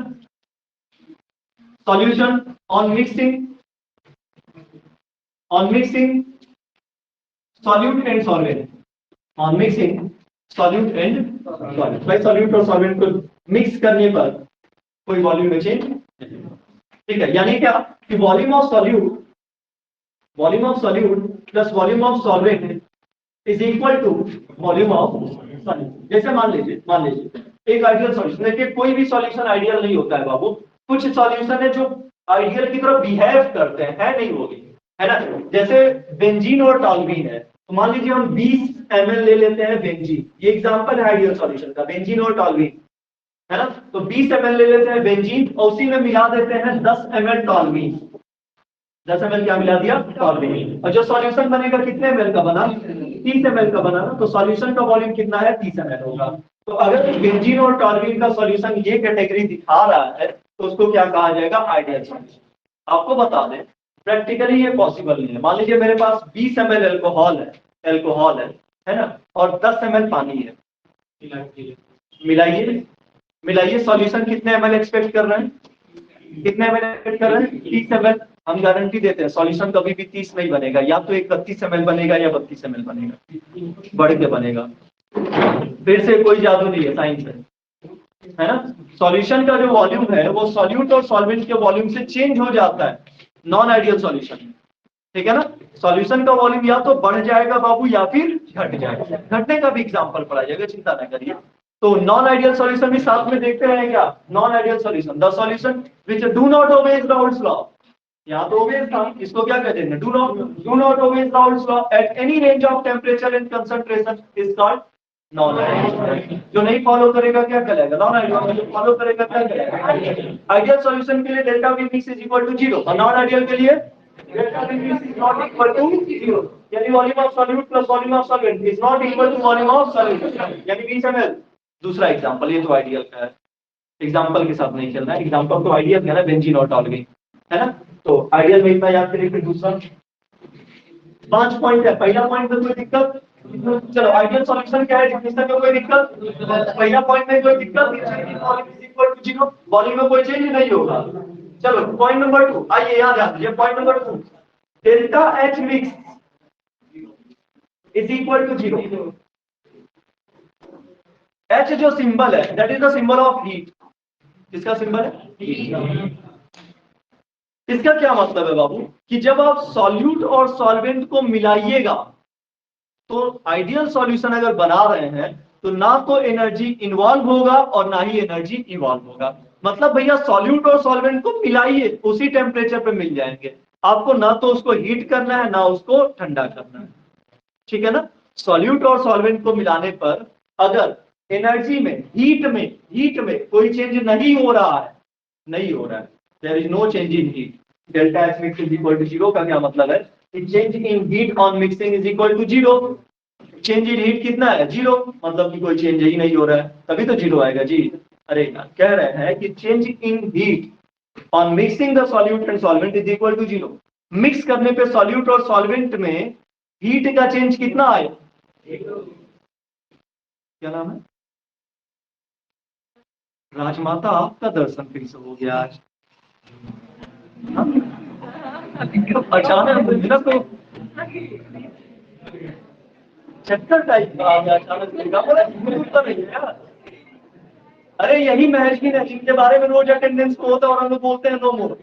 A: on mixing solute and solvent, on mixing solute and solvent। भाई solute और solvent को mix करने पर कोई volume में change, ठीक है। यानी क्या कि volume of solute plus volume of solvent is equal to volume of solute. जैसे मान लीजिए एक आइडियल सॉल्यूशन, देखिए कोई भी सॉल्यूशन आइडियल नहीं होता है बाबू। कुछ सॉल्यूशन है जो आइडियल की तरफ बिहेव करते हैं, है नहीं होगी, है ना। जैसे बेंजीन और टॉल्यूइन है, तो मान लीजिए हम 20 ml ले लेते हैं बेंजीन, ये एग्जांपल है आइडियल सॉल्यूशन का, बेंजीन और टॉल्यूइन, है ना। तो 20 ml ले लेते हैं बेंजीन और उसी में मिला देते हैं 10 ml टॉल्यूइन। 10 ml क्या मिला दिया, टॉल्यूइन। और जो सॉल्यूशन बनेगा कितने ml का बना, 30 ml का बना ना, तो सॉल्यूशन का वॉल्यूम कितना है, 30 ml होगा। तो अगर बेंजीन और टॉल्यूइन का सॉल्यूशन ये कैटेगरी दिखा रहा है तो उसको क्या कहा जाएगा, आइडियल सॉल्यूशन। आपको बता दें प्रैक्टिकली ये पॉसिबल नहीं है। मान लीजिए मेरे पास 20 ml अल्कोहल है ना, और 10 ml पानी है, मिलाइए सॉल्यूशन कितने ml एक्सपेक्ट कर रहे हैं, कितने ml एक्सपेक्ट कर रहे हैं, 30 ml। हम गारंटी देते हैं सॉल्यूशन कभी भी 30 नहीं बनेगा, या तो 31 ml बनेगा या 32 ml बनेगा, बढ़ के बनेगा। फिर से कोई जादू नहीं है, साइंस है ना। सॉल्यूशन का जो वॉल्यूम है वो सॉल्यूट और सॉल्वेंट के वॉल्यूम से चेंज हो जाता है नॉन आइडियल सॉल्यूशन, ठीक है ना। सॉल्यूशन का वॉल्यूम या तो बढ़ जाएगा बाबू या फिर घट जाएगा। घटने का भी एग्जांपल पढ़ा जाएगा, चिंता न करिए। तो नॉन आइडियल सॉल्यूशन भी साथ में देखते रहें क्या, non ideal solution, the solution which do not obey Raoult's law. यहाँ तो ओबे था, इसको क्या कहते हैं, do not obey Raoult's law at any range of temperature and concentration is called non ideal. जो नहीं फॉलो करेगा क्या कहलाएगा, नॉन आइडियल। जो फॉलो करेगा क्या कहलाएगा, आइडियल सॉल्यूशन के लिए delta V mix is equal to 0 और नॉन आइडियल के लिए delta V mix is not equal to 0। यानी volume of solute plus volume of solvent is not equal to volume of solution, यानी 20 ml। दूसरा example, ये तो ideal का है, एग्जांपल के साथ नहीं चलना है, एग्जांपल तो आइडियल है ना, बेंजीन और टॉल्यूइन, है ना। तो आइडियल में इतना याद करिए। फिर दूसरा 5 पॉइंट है, पहला पॉइंट में कोई दिक्कत, चलो आइडियल सॉल्यूशन क्या है, डेफिनेशन में कोई दिक्कत, पहला पॉइंट में कोई दिक्कत, volume is equal to 0, volume में कोई चेंज नहीं होगा। चलो पॉइंट नंबर 2, आइए याद रखिए point number 2, delta H mix is equal to 0। H जो सिंबल है that is the symbol of heat. किसका सिंबल है, इसका क्या मतलब है बाबू कि जब आप सॉल्यूट और सॉल्वेंट को मिलाइएगा तो आइडियल सॉल्यूशन अगर बना रहे हैं तो ना तो एनर्जी इन्वॉल्व होगा और ना ही एनर्जी इवॉल्व होगा। मतलब भैया सॉल्यूट और सॉल्वेंट को मिलाइए, उसी टेम्परेचर पे मिल जाएंगे। आपको ना तो उसको हीट करना है ना उसको ठंडा करना है, ठीक है ना। सॉल्यूट और सॉल्वेंट को मिलाने पर अगर एनर्जी में हीट में कोई चेंज नहीं हो रहा है, there is no change in heat, delta H mix is equal to zero का क्या मतलब है कि change in heat on mixing is equal to zero. Change in heat कितना है, जीरो, मतलब कि कोई चेंज ही नहीं हो रहा है, तभी तो जीरो आएगा जी। अरे यार कह रहे हैं कि change in heat on mixing the solute and solvent is equal to zero. Mix करने पे सॉल्यूट और सॉल्वेंट में हीट का चेंज कितना आए, क्या नाम है, राजमाता आपका दर्शन फिर से हो गया आज। अचानक ना तो चक्कर टाइप का आ गया अचानक नहीं है। अरे यही महर्षि है जिनके बारे में रोज अटेंडेंस को होता है और हम लोग बोलते हैं नो मोर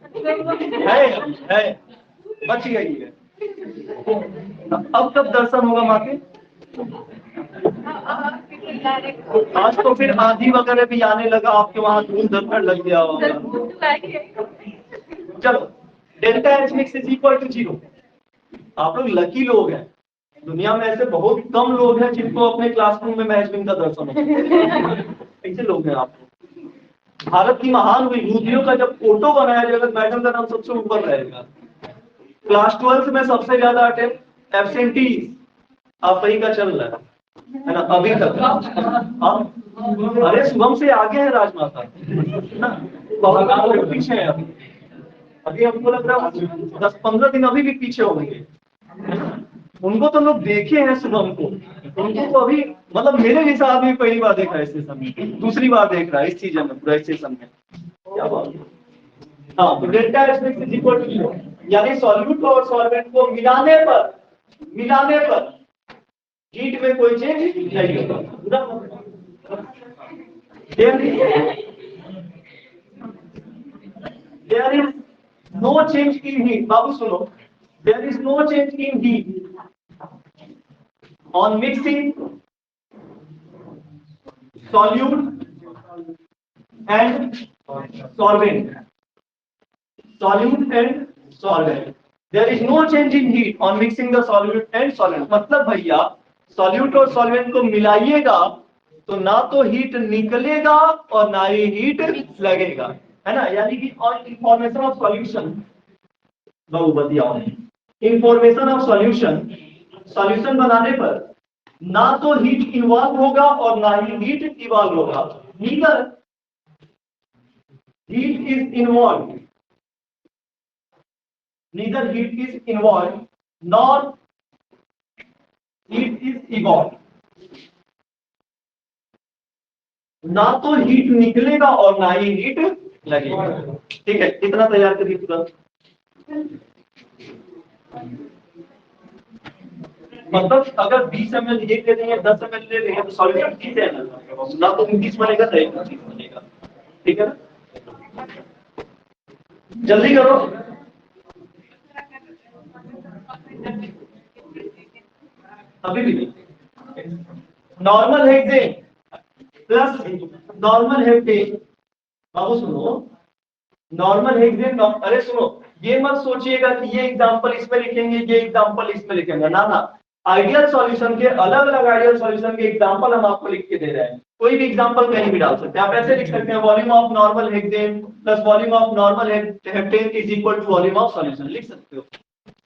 A: है बच गई है। अब कब दर्शन होगा माँ के, आज तो फिर आंधी वगैरह भी आने लगा, आपके वहां धूल धक्कर लग गया होगा। चलो delta H mix is equal to zero. आप लोग लकी लोग हैं, दुनिया में ऐसे बहुत कम लोग हैं जिनको अपने क्लासरूम में मैचविन का दर्शन हो। ऐसे लोग हैं आप लोग। भारत की महान विभूतियों का जब फोटो बनाया जाएगा, मैडम का नाम सबसे ऊपर रहेगा। क्लास 12 में सबसे ज्यादा एब्सेंटीज आप ही का चल रहा है ना अभी तक। अरे शुभम से आगे है राजमाता ना, बहुत पीछे है अभी। अभी हमको लग रहा है 10-15 दिन अभी भी पीछे हो गए। उनको तो लोग देखे हैं शुभम को, उनको तो अभी मतलब मेरे जैसा आदमी पहली बार देख रहा है इस सेशन में, दूसरी बार देख रहा है इस सीजन में, पूरा इस सेशन में। क्या बात है। हाँ तो delta H mix is equal to zero, यानी सॉल्यूट और सॉल्वेंट को मिलाने पर हीट में कोई चेंज नहीं होगा। There is no change in heat. बाबू सुनो, there is no change in heat on mixing solute and solvent. Solute and solvent. There is no change in heat on mixing the solute and solvent. मतलब भैया solute और solvent को मिलाइएगा तो ना तो heat निकलेगा और ना ही हीट लगेगा, है ना। यानी कि और इंफॉर्मेशन ऑफ सॉल्यूशन बहुत बढ़िया है। इंफॉर्मेशन ऑफ सॉल्यूशन बनाने पर ना तो हीट इन्वॉल्व होगा और ना ही हीट इवॉल्व होगा। Neither heat is involve nor heat is evolve. ना तो हीट निकलेगा और ना ही हीट लगेगा। ठीक है, कितना तैयार करिए तुरंत। मतलब अगर 20 ml ये ले लेंगे 10 ml ले लेंगे तो सॉल्यूशन 30 ml ना तो 29 बनेगा ना 31 बनेगा। ठीक है ना, जल्दी करो। अभी भी नहीं। Normal hexane plus normal hexane, बाबू सुनो, नॉर्मल हेक्सेन अरे सुनो, ये मत सोचिएगा कि ये एग्जांपल इसमें लिखेंगे ये एग्जांपल इसमें लिखेंगे, ना ना। आइडियल सॉल्यूशन के अलग अलग आइडियल सॉल्यूशन के एग्जांपल हम आपको लिख के दे रहे हैं। कोई भी एग्जांपल कहीं भी डाल सकते हैं। आप ऐसे लिख सकते हैं volume of normal hexane plus volume of normal hexane is equal to volume of solution, लिख सकते हो।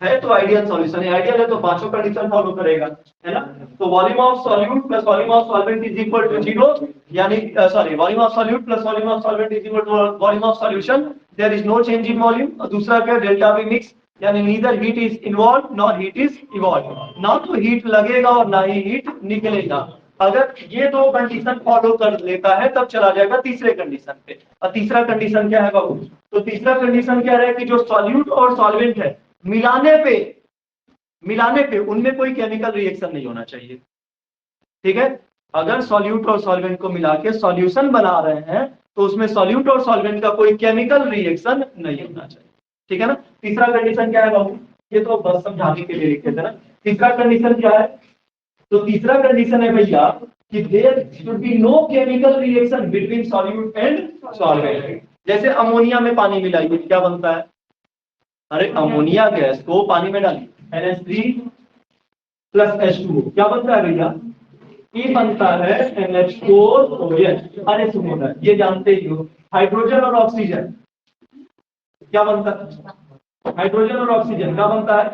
A: है तो आइडियल सॉल्यूशन है, आइडियल है तो पांचों कंडीशन फॉलो करेगा, है ना। तो volume of solute plus volume of solvent is equal to zero, यानी sorry volume of solute plus volume of solvent is equal to volume of solution, there is no change in volume. और दूसरा क्या, delta V mix, यानी neither heat is involve nor heat is evolve. ना तो heat लगेगा और ना ही heat निकलेगा। अगर ये दो कंडीशन फॉलो कर लेता है तब चला जाएगा तीसरे कंडीशन पे। और तीसरा कंडीशन क्या है बाबू, तो तीसरा कंडीशन क्या है कि जो सॉल्यूट और सॉल्वेंट है मिलाने पे उनमें कोई केमिकल रिएक्शन नहीं होना चाहिए। ठीक है, अगर सॉल्यूट और सॉल्वेंट को मिला के सॉल्यूशन बना रहे हैं तो उसमें सॉल्यूट और सॉल्वेंट का कोई केमिकल रिएक्शन नहीं होना चाहिए। ठीक है ना। तीसरा कंडीशन क्या है बाबू, ये तो बस समझाने के लिए लिखे थे ना। तीसरा कंडीशन क्या है, तो तीसरा कंडीशन है भैया कि there should be no chemical reaction between solute and solvent. जैसे अमोनिया में पानी मिलाइए क्या बनता है? अरे अमोनिया गैस को पानी में डालिए NH3 प्लस H2O क्या बनता है भैया? ये बनता है NH4OH। अरे सुनो ना, ये जानते ही हो हाइड्रोजन और ऑक्सीजन क्या बनता है? हाइड्रोजन और ऑक्सीजन क्या बनता है?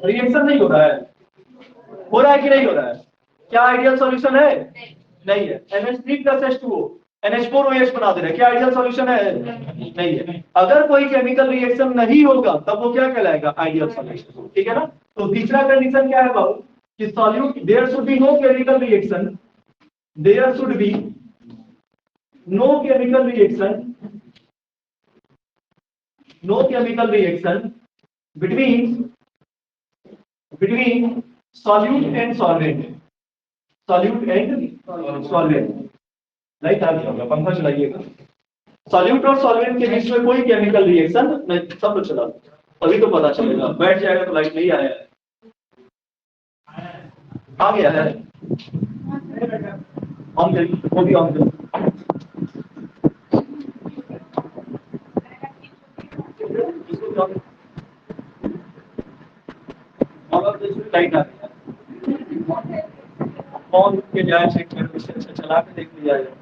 A: रिएक्शन नहीं हो रहा है, हो रहा है कि नहीं हो रहा है? क्या आइडियल सॉल्यूशन है? नहीं है। NH3 प्लस H2O NH4OH बना दे रहे हैं, क्या आइडियल सॉल्यूशन है? नहीं है। अगर कोई केमिकल रिएक्शन नहीं होगा तब वो क्या कहलाएगा? Ideal solution. ठीक है ना? तो तीसरा कंडीशन क्या है बाबू कि solute there should be no chemical reaction, there should be no chemical reaction, no chemical reaction between solute and solvent, solute and solvent। Light आ गया होगा, पंखा चलाइएगा। सॉल्यूट और सॉल्वेंट के बीच में कोई केमिकल रिएक्शन नहीं, सब लोग चला तभी तो पता चलेगा। बैठ जाएगा तो लाइट नहीं आया है, आ गया है ऑन करिए, वो भी ऑन करिए। लाइट आ गया, ऑन के जाए चेक कर, चला के देख लिया जाए।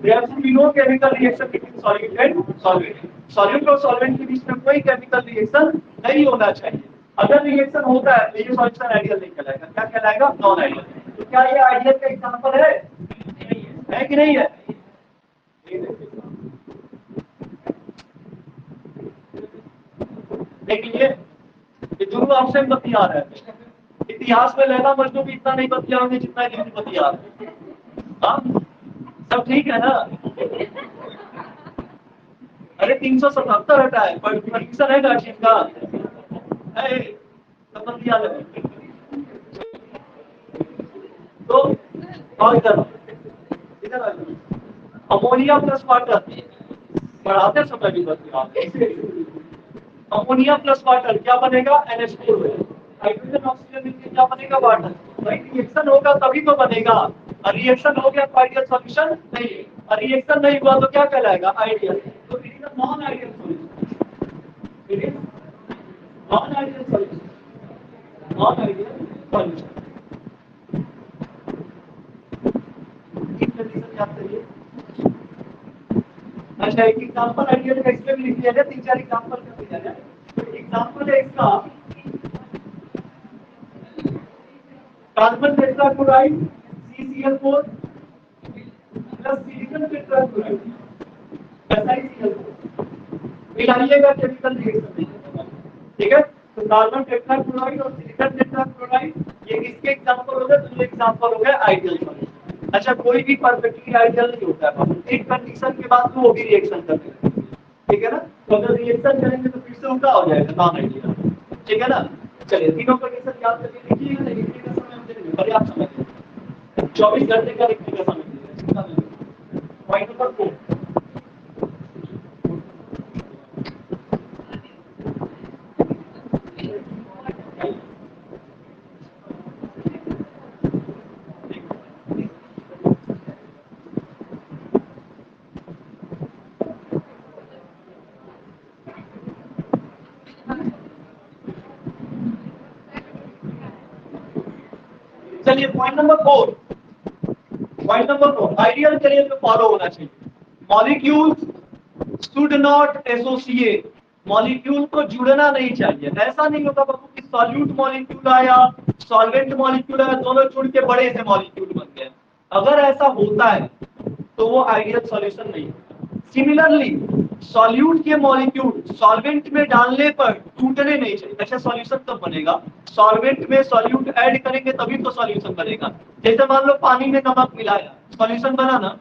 A: There should be no chemical reaction between solute and solvent। Solute और सॉल्वेंट के बीच में कोई केमिकल रिएक्शन नहीं होना चाहिए। अगर रिएक्शन होता है तो ये सॉल्यूशन आइडियल नहीं कहलाएगा, क्या कहलाएगा? Non ideal. तो क्या ये आइडियल का एग्जांपल है कि नहीं है? देखिए ये दोनों ऑप्शन बतिया रहे हैं। इतिहास में लैला मजनू भी इतना नहीं बतिया होंगे जितना ये बतिया रहे हैं। हाँ सब ठीक है ना? अरे 377 हटा है, पर कंडीशन है गार्जियन का है बतिया लगे तो। और इधर आ जाओ, अमोनिया प्लस वाटर बढ़ाते समय भी बतिया, अमोनिया प्लस वाटर क्या बनेगा? NH4। हाइड्रोजन ऑक्सीजन मिलकर क्या बनेगा? वाटर। भाई रिएक्शन होगा तभी तो बनेगा, रिएक्शन हो गया तो आइडियल सॉल्यूशन नहीं है, रिएक्शन नहीं हुआ तो क्या कहलाएगा? आइडियल। तो it is non ideal solution, it is non ideal solution, non ideal solution. एक कंडीशन याद करिए। अच्छा एक एग्जांपल आइडियल का इसमें भी लिख दिया जाए, 3-4 एग्जांपल कर दिया जाए। तो एग्जांपल है इसका carbon tetrachloride CCl4 plus silicon tetrachloride SiCl4 मिलाइएगा केमिकल रिएक्शन। ठीक है, तो कार्बन टेट्राक्लोराइड और सिलिकॉन टेट्राक्लोराइड ये किसके एग्जांपल हो गए? तो एग्जांपल हो गए आइडियल सॉल्यूशन। अच्छा कोई भी परफेक्टली आइडियल नहीं होता है, एक कंडीशन के बाद तो वो भी रिएक्शन करते हैं। ठीक है ना? तो अगर रिएक्शन करेंगे तो फिर से उनका हो जाएगा नॉन आइडियल। ठीक है ना? चलिए तीनों कंडीशन याद करके लिखिएगा, लिखने का समय हम देंगे, पर्याप्त समय देंगे, 24 घंटे का लिखने का समय देंगे। पॉइंट नंबर 4, चलिए point number 4, point number 4 ideal चलिए तो फॉलो होना चाहिए। Molecules should not associate, molecule को जुड़ना नहीं चाहिए। ऐसा नहीं होगा बाबू कि सॉल्यूट मॉलिक्यूल आया, सॉल्वेंट मॉलिक्यूल आया, दोनों जुड़ के बड़े से मॉलिक्यूल बन गए। अगर ऐसा होता है तो वो आइडियल सॉल्यूशन नहीं है। सिमिलरली सॉल्यूट के मॉलिक्यूल सॉल्वेंट में डालने पर टूटने नहीं चाहिए। अच्छा सॉल्यूशन कब बनेगा? सॉल्वेंट में सॉल्यूट ऐड करेंगे तभी तो सॉल्यूशन बनेगा। जैसे मान लो पानी में नमक मिलाया, सॉल्यूशन बना ना?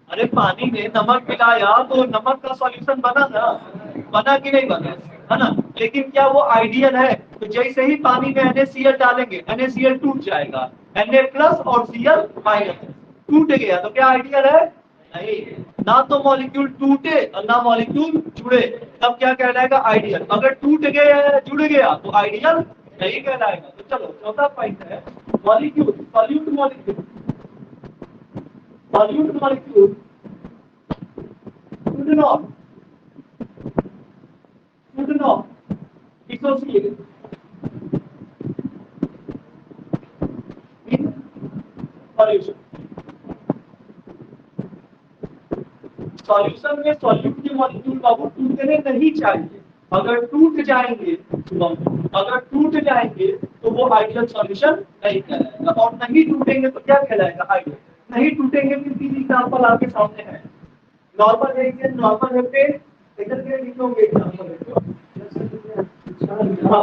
A: अरे पानी में नमक मिलाया तो नमक का सॉल्यूशन बना ना? बना कि नहीं बना? है ना? लेकिन क्या वो आइडियल है? तो जैसे ही पानी में NaCl डालेंगे NaCl टूट जाएगा, Na प्लस और Cl माइनस टूट गया, तो क्या आइडियल है? नहीं। ना तो मॉलिक्यूल टूटे और ना मॉलिक्यूल जुड़े, तब क्या कहलाएगा? आइडियल। अगर टूट गया जुड़ गया तो आइडियल नहीं कहलाएगा। तो चलो चौथा पॉइंट है molecule, solute molecule, solute molecule should not dissociate in solution. Solution में सॉल्यूट के मॉलिक्यूल बाबू टूटने नहीं चाहिए। अगर टूट जाएंगे तो वो आइडियल सॉल्यूशन नहीं कहलाएगा, और नहीं टूटेंगे तो क्या कहलाएगा? आइडियल। नहीं टूटेंगे फिर तीन एग्जांपल आपके सामने है। नॉर्मल है कि नॉर्मल है पे इधर के लिखोगे एग्जांपल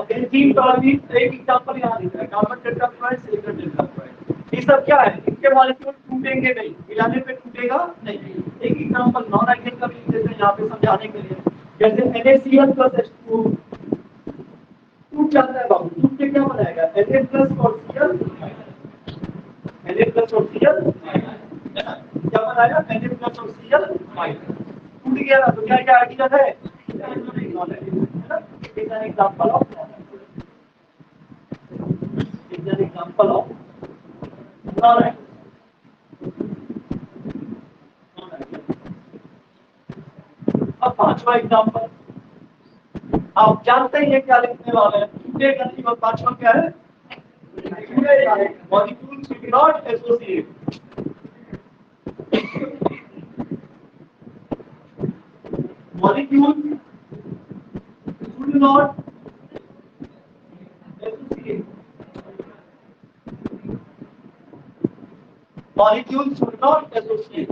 A: बेंजीन टॉर्बिन एक एग्जांपल यहां लिखा है, कार्बन टेट्राक्लोराइड, सिलिकॉन टेट्राक्लोराइड। ये सब क्या है? इनके मॉलिक्यूल टूटेंगे नहीं, मिलाने पे टूटेगा नहीं। एक एग्जांपल नॉन आइडियल का भी लिख देते हैं यहां पे समझाने के लिए। जैसे NaCl + H2 टूट जाता है बाबू, टूट के क्या बनाएगा? Na+ और Cl, Na+ और Cl क्या बनाएगा? Na+ और Cl टूट गया ना, तो क्या क्या आइडियल है? Is an example of non-ideal. अब पांचवा एग्जांपल आप जानते हैं क्या लिखने वाले हैं? टूटेगा नहीं। और पांचवा क्या है? Molecule should not associate molecule should not associate molecule should not associate,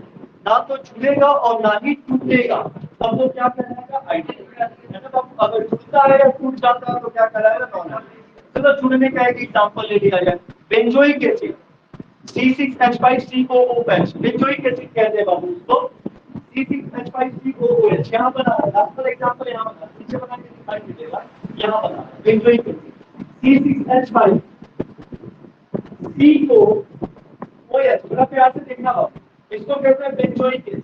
A: ना तो जुड़ेगा और ना ही टूटेगा। तब वो क्या कहलाएगा? आइडियल। अगर जुड़ता है या टूट जाता है तो क्या कहलाएगा? Non ideal. चलो जुड़ने का एक एग्जांपल ले लिया जाए। Benzoic acid C6H5COOH, benzoic acid कहते हैं बाबू उसको। C6H5COOH यहाँ बना है, लास्ट एग्जांपल यहाँ बना, नीचे बना के दिखाई देगा, यहाँ बना बेंजोइक एसिड C6H5COOH। थोड़ा प्यार से देखना हो, इसको कहते हैं बेंजोइक एसिड।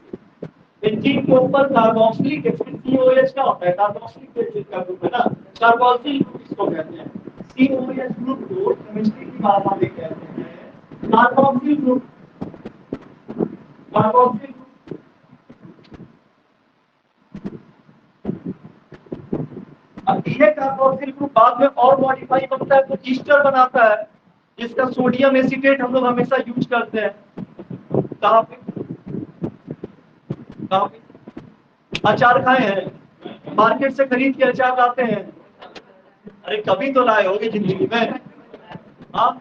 A: बेंजीन के ऊपर कार्बोक्सिलिक एसिड COH का होता है, कार्बोक्सिलिक एसिड का ग्रुप है ना, कार्बोक्सिल ग्रुप इसको कहते हैं। COH ग्रुप को केमिस्ट्री की भाषा में कहते हैं कार्बोक्सिल ग्रुप। कार्बोक्सिल ग्रुप अब ये कार्बोक्सिल ग्रुप बाद में और मॉडिफाई बनता है तो ईस्टर बनाता है, जिसका सोडियम एसीटेट हम लोग हमेशा यूज करते हैं। कहाँ पे? अचार खाए हैं? मार्केट से खरीद के अचार लाते हैं? अरे कभी तो लाए होगे जिंदगी में। हाँ,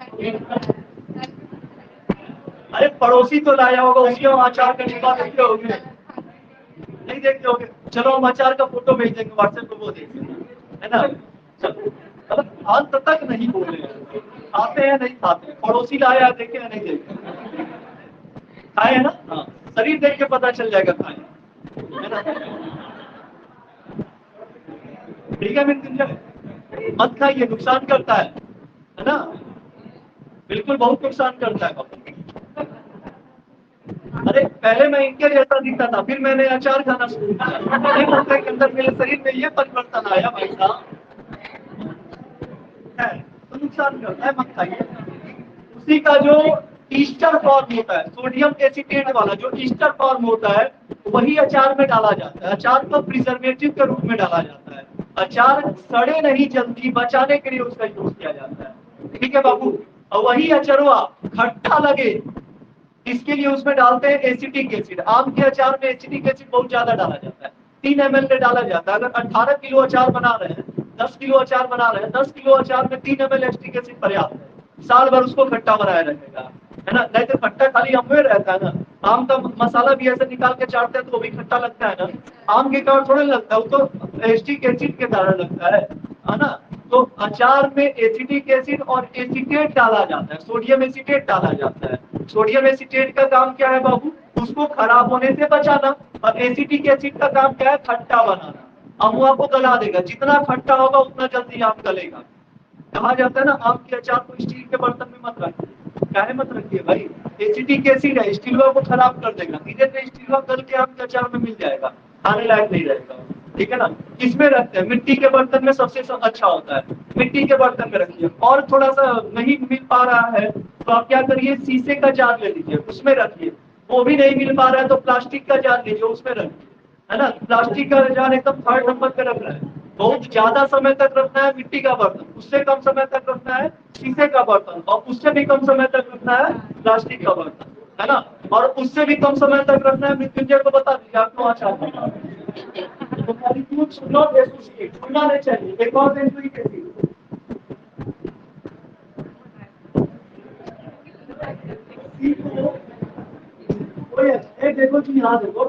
A: अरे पड़ोसी तो लाया होगा, उसके हम अचार का डिब्बा देखते होंगे, नहीं देखते होंगे? चलो हम अचार का फोटो भेज देंगे व्हाट्सएप पे, वो देख है ना। चलो मतलब अंत तक नहीं बोले, खाते हैं नहीं खाते, पड़ोसी लाया देखे या नहीं देखे, खाए है ना। हाँ, शरीर देख के पता चल जाएगा खाए है ना। ठीक है मित्र, मत खाइए, नुकसान करता है ना, बिल्कुल बहुत नुकसान करता है। अरे पहले मैं इनके जैसा दिखता था, फिर मैंने अचार खाना शुरू किया, के अंदर मेरे शरीर में ये परिवर्तन आया भाई साहब, तो नुकसान करता है, मत खाइए। उसी का जो ईस्टर फॉर्म होता है, सोडियम एसीटेट वाला जो ईस्टर फॉर्म होता है, वही अचार में डाला जाता है। अचार को प्रिजर्वेटिव के रूप में डाला जाता है। अचार सड़े नहीं जल्दी, बचाने के लिए उसका यूज किया जाता है। ठीक है बाबू। और वही अचरवा खट्टा लगे इसके लिए उसमें डालते हैं एसिटिक एसिड। आम के अचार में एसिटिक एसिड बहुत ज्यादा डाला जाता है, 3 ml में डाला जाता है। अगर 18 किलो अचार बना रहे हैं, 10 किलो अचार बना रहे हैं, 10 किलो अचार में 3 ml एसिटिक एसिड पर्याप्त है, साल भर उसको खट्टा बनाया रहेगा, है ना। नहीं तो खट्टा खाली आम में रहता है ना, आम का मसाला भी ऐसे निकाल के चाटते हैं तो वो भी खट्टा लगता है ना, आम के कारण थोड़े लगता है, वो तो एसिटिक एसिड के कारण लगता है ना। तो अचार में एसिटिक एसिड और एसीटेट डाला जाता है, सोडियम एसीटेट डाला जाता है। सोडियम एसीटेट का काम क्या है बाबू? उसको खराब होने से बचाना। और एसिटिक एसिड का काम क्या है? खट्टा बनाना। अमुआ को गला देगा, जितना खट्टा होगा उतना जल्दी आम गलेगा। कहा जाता है ना, आम के अचार को स्टील के बर्तन में मत रखिए। काहे मत रखिए भाई? एसिटिक एसिड है, स्टीलवा को खराब कर देगा, धीरे धीरे स्टीलवा गल के आम के अचार में मिल जाएगा, खाने लायक नहीं रहेगा। ठीक है ना। किसमें रखते हैं? मिट्टी के बर्तन में सबसे अच्छा होता है। मिट्टी के बर्तन में रखिए। और थोड़ा सा नहीं मिल पा रहा है तो आप क्या करिए, शीशे का जार ले लीजिए, उसमें रखिए। वो भी नहीं मिल पा रहा है तो प्लास्टिक का जार लीजिए, उसमें रखिए, है ना। प्लास्टिक का जार एकदम 3rd नंबर पे रखना है। बहुत ज्यादा समय तक रखना है मिट्टी का बर्तन, उससे कम समय तक रखना है शीशे का बर्तन, और उससे भी कम समय तक रखना है प्लास्टिक का बर्तन, है ना। और उससे भी कम समय तक रखना है, मृत्युंजय को बता दीजिए आप कहाँ चाहते हैं। तो खाली क्यों छूना, छूना नहीं चाहिए। एक और दिन हुई कैसी देखो जी, यहाँ देखो,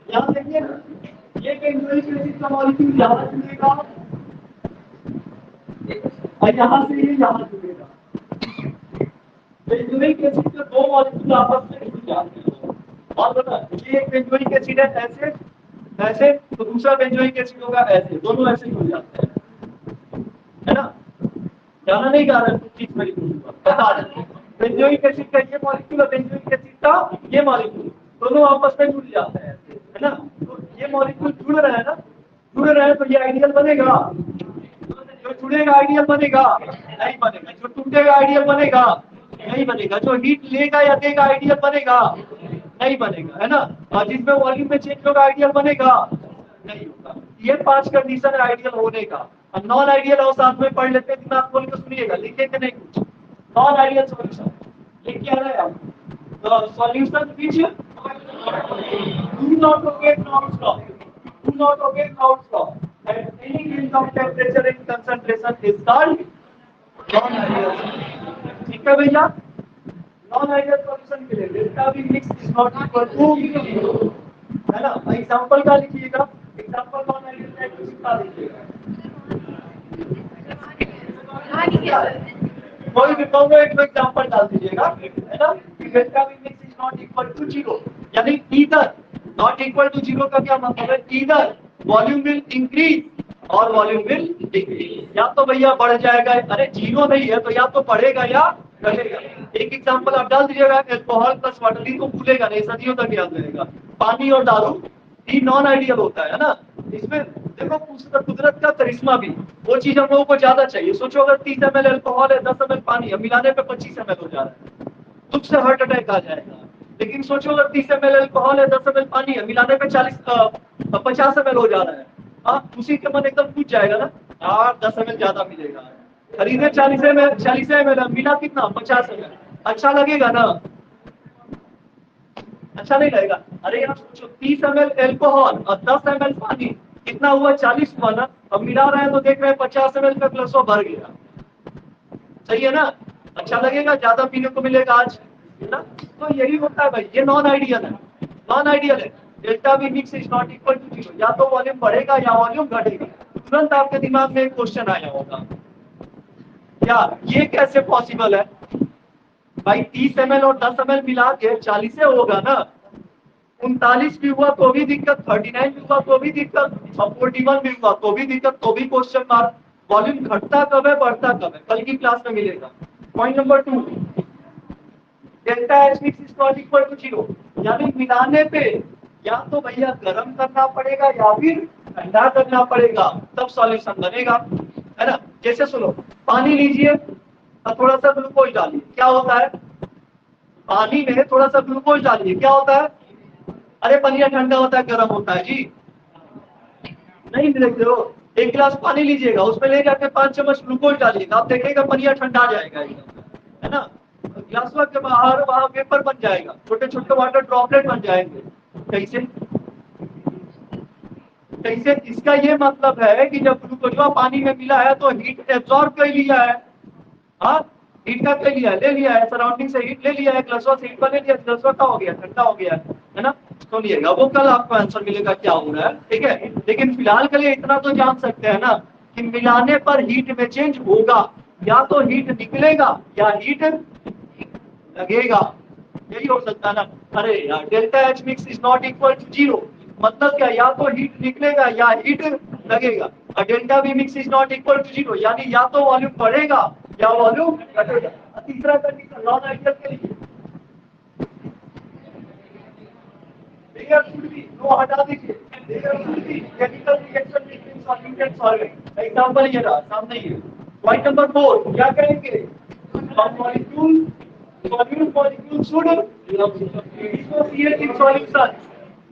A: यहाँ देखिए, ये केंद्रीय एसिड का मॉलिक्यूल यहाँ जुड़ेगा और यहाँ से ये यहाँ जुड़ेगा। बेंजोइक एसिड के 2 मॉलिक्यूल आपस में जुड़ जाते हैं। और बता, ये एक बेंजोइक एसिड है ऐसे ऐसे, तो दूसरा बेंजोइक एसिड होगा ऐसे, दोनों ऐसे जुड़ जाते हैं, है ना। जाना नहीं गा रहा कुछ चीज मेरी बता देते हैं। बेंजोइक एसिड का ये मॉलिक्यूल और बेंजोइक एसिड का ये मॉलिक्यूल दोनों आपस में जुड़ जाते हैं, है ना। तो ये मॉलिक्यूल जुड़ रहे हैं ना, जुड़ रहे हैं तो ये आइडियल बनेगा। जो जुड़ेगा आइडियल बनेगा नहीं बनेगा, जो टूटेगा आइडियल बनेगा नहीं बनेगा, जो हीट लेगा या देगा आइडियल बनेगा नहीं बनेगा, है ना। और जिसमें वॉल्यूम में चेंज होगा आइडियल बनेगा नहीं होगा। ये 5 कंडीशन है आइडियल होने का। और नॉन आइडियल और साथ में पढ़ लेते हैं, दिमाग खोल के सुनिएगा, लिखेंगे नहीं कुछ। नॉन आइडियल सॉल्यूशन लिख क्या रहे हैं आप, solution which do not okay not stop, do not obey Gauss law. At any range of temperature and concentration is called non-ideal. ठीक है भैया, non-ideal solution के लिए delta V mix is not equal to 0, है ना। Example का लिखिएगा, example non-ideal characteristic का लिखिएगा। कोई भी कहूँगा एक एग्जांपल डाल दीजिएगा, है ना। Delta V mix is not equal to 0, यानी either नॉट इक्वल टू 0 का क्या मतलब है, इधर वॉल्यूम विल इंक्रीज और वॉल्यूम विल डिक्रीज। या तो भैया बढ़ जाएगा, अरे 0 नहीं है तो या तो बढ़ेगा या घटेगा। एक एग्जांपल आप डाल दीजिएगा, अल्कोहल प्लस वाटर, को भूलेगा नहीं, सदियों तक याद रहेगा। पानी और दारू ही नॉन आइडियल होता है ना। इसमें देखो कुदरत का करिश्मा भी, वो चीज हम लोगों को ज्यादा चाहिए। सोचो अगर 30 ml अल्कोहल है, 10 ml पानी है, मिलाने पे 25 ml हो जा रहा है, दुख से हार्ट अटैक आ जाएगा। लेकिन सोचो अगर 30 ml अल्कोहल है, 10 ml पानी है, मिलाने पे 50 ml हो जा रहा है, हाँ, उसी के मन एकदम टूट जाएगा ना यार, 10 ml ज्यादा मिलेगा, खरीदे 40 ml, मिला कितना 50 ml, अच्छा लगेगा ना, अच्छा नहीं लगेगा। अरे यार सोचो 30 ml अल्कोहल और 10 ml पानी, कितना हुआ 40 हुआ ना। अब मिला रहे हैं तो देख रहे हैं 50 ml पे प्लस भर गया, सही है ना। अच्छा लगेगा, ज्यादा पीने को मिलेगा आज, है ना। तो यही होता है भाई, ये नॉन आइडियल है, नॉन आइडियल है। Delta V mix is not equal to 0, या तो वॉल्यूम बढ़ेगा या वॉल्यूम घटेगा। तुरंत आपके दिमाग में एक क्वेश्चन आया होगा, यार ये कैसे पॉसिबल है भाई, 30 ml और 10 ml मिला के 40 से होगा ना, 39 भी हुआ तो भी दिक्कत, 39 भी हुआ तो भी दिक्कत, 41 भी हुआ तो भी दिक्कत, तो भी क्वेश्चन मार्क। वॉल्यूम घटता कब है, बढ़ता कब है, कल की क्लास में मिलेगा। Point number 2, delta H mix is not equal to 0, यानी मिलाने पे या तो भैया गर्म करना पड़ेगा या फिर ठंडा करना पड़ेगा, तब सॉल्यूशन बनेगा, है ना। जैसे सुनो, पानी लीजिए और थोड़ा सा ग्लूकोज डालिए, क्या होता है, पानी में थोड़ा सा ग्लूकोज डालिए, क्या होता है, अरे पनिया ठंडा होता है गर्म होता है जी, नहीं देखते हो। एक गिलास पानी लीजिएगा, उसमें ले जाकर 5 चम्मच ग्लूकोज डालिएगा, आप देखिएगा पनिया ठंडा जाएगा एकदम, है ना। गिलास के बाहर वहां वेपर बन जाएगा, छोटे छोटे वाटर ड्रॉपलेट बन जाएंगे। कैसे कैसे, इसका ये मतलब है कि जब ग्लूकोजवा पानी में मिला है तो हीट एब्जॉर्ब कर लिया है, हाँ, हीट का कर लिया है, ले लिया है, सराउंडिंग से हीट ले लिया है, ग्लासवा से हीट ले लिया, ग्लासवा का हो गया, ठंडा हो गया, है ना। सुनिएगा, वो कल आपको आंसर मिलेगा क्या हो रहा है, ठीक है। लेकिन फिलहाल के लिए इतना तो जान सकते हैं ना कि मिलाने पर हीट में चेंज होगा, या तो हीट निकलेगा या हीट लगेगा, यही हो सकता है ना। अरे यार delta H mix is not equal to 0, मतलब क्या, या तो हीट निकलेगा या हीट लगेगा। और delta V mix is not equal to 0, यानी या तो वॉल्यूम बढ़ेगा या वॉल्यूम घटेगा। तीसरा कंडीशन नॉन आइडियल के लिए, नो हटा दीजिए, chemical reaction between solute can solve it. Example ये रहा सामने ये। पॉइंट नंबर 4 क्या करेंगे? Molecule molecule should dissociate in solution,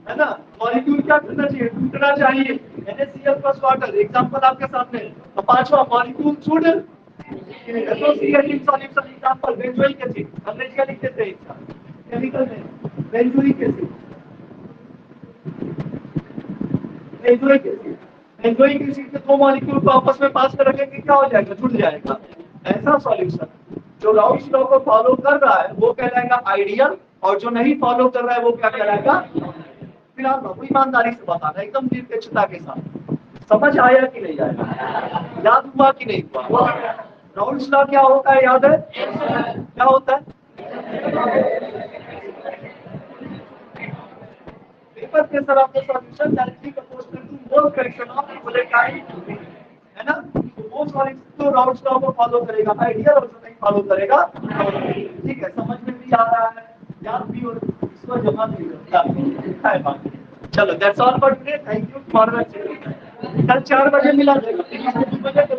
A: है ना? मॉलिक्यूल क्या करना चाहिए? टूटना चाहिए। NaCl प्लस वाटर एग्जांपल आपके सामने। अब पांचवा molecule should associate in solution example benzoic acid. अंग्रेजी का लिख देते हैं इसका केमिकल में benzoic acid. Benzoic acid, benzoic acid के दो मॉलिक्यूल को आपस में पास कर रखेंगे क्या हो जाएगा? जुड़ जाएगा। ऐसा सॉल्यूशन जो राउल्स लॉ को फॉलो कर रहा है वो कहलाएगा आइडियल, और जो नहीं फॉलो कर रहा है वो क्या कहलाएगा? फिलहाल बाबू ईमानदारी से बताना एकदम निरपेक्षता के साथ। समझ आया कि नहीं आया? याद हुआ कि नहीं हुआ? राउल्स लॉ क्या होता है याद है? क्या होता है? पेपर के सर आपको solution directly proportional to mole fraction of equilibrium, है ना? तो वो सॉल्यूशन तो राउल्स लॉ को फॉलो करेगा आइडियल, और जो नहीं फॉलो करेगा। ठीक है, समझ में भी आ रहा है, याद भी हो, इसको जमा भी होता है बात। चलो that's all for today, thank you for कल 4 बजे मिला जाएगा, 2 बजे तो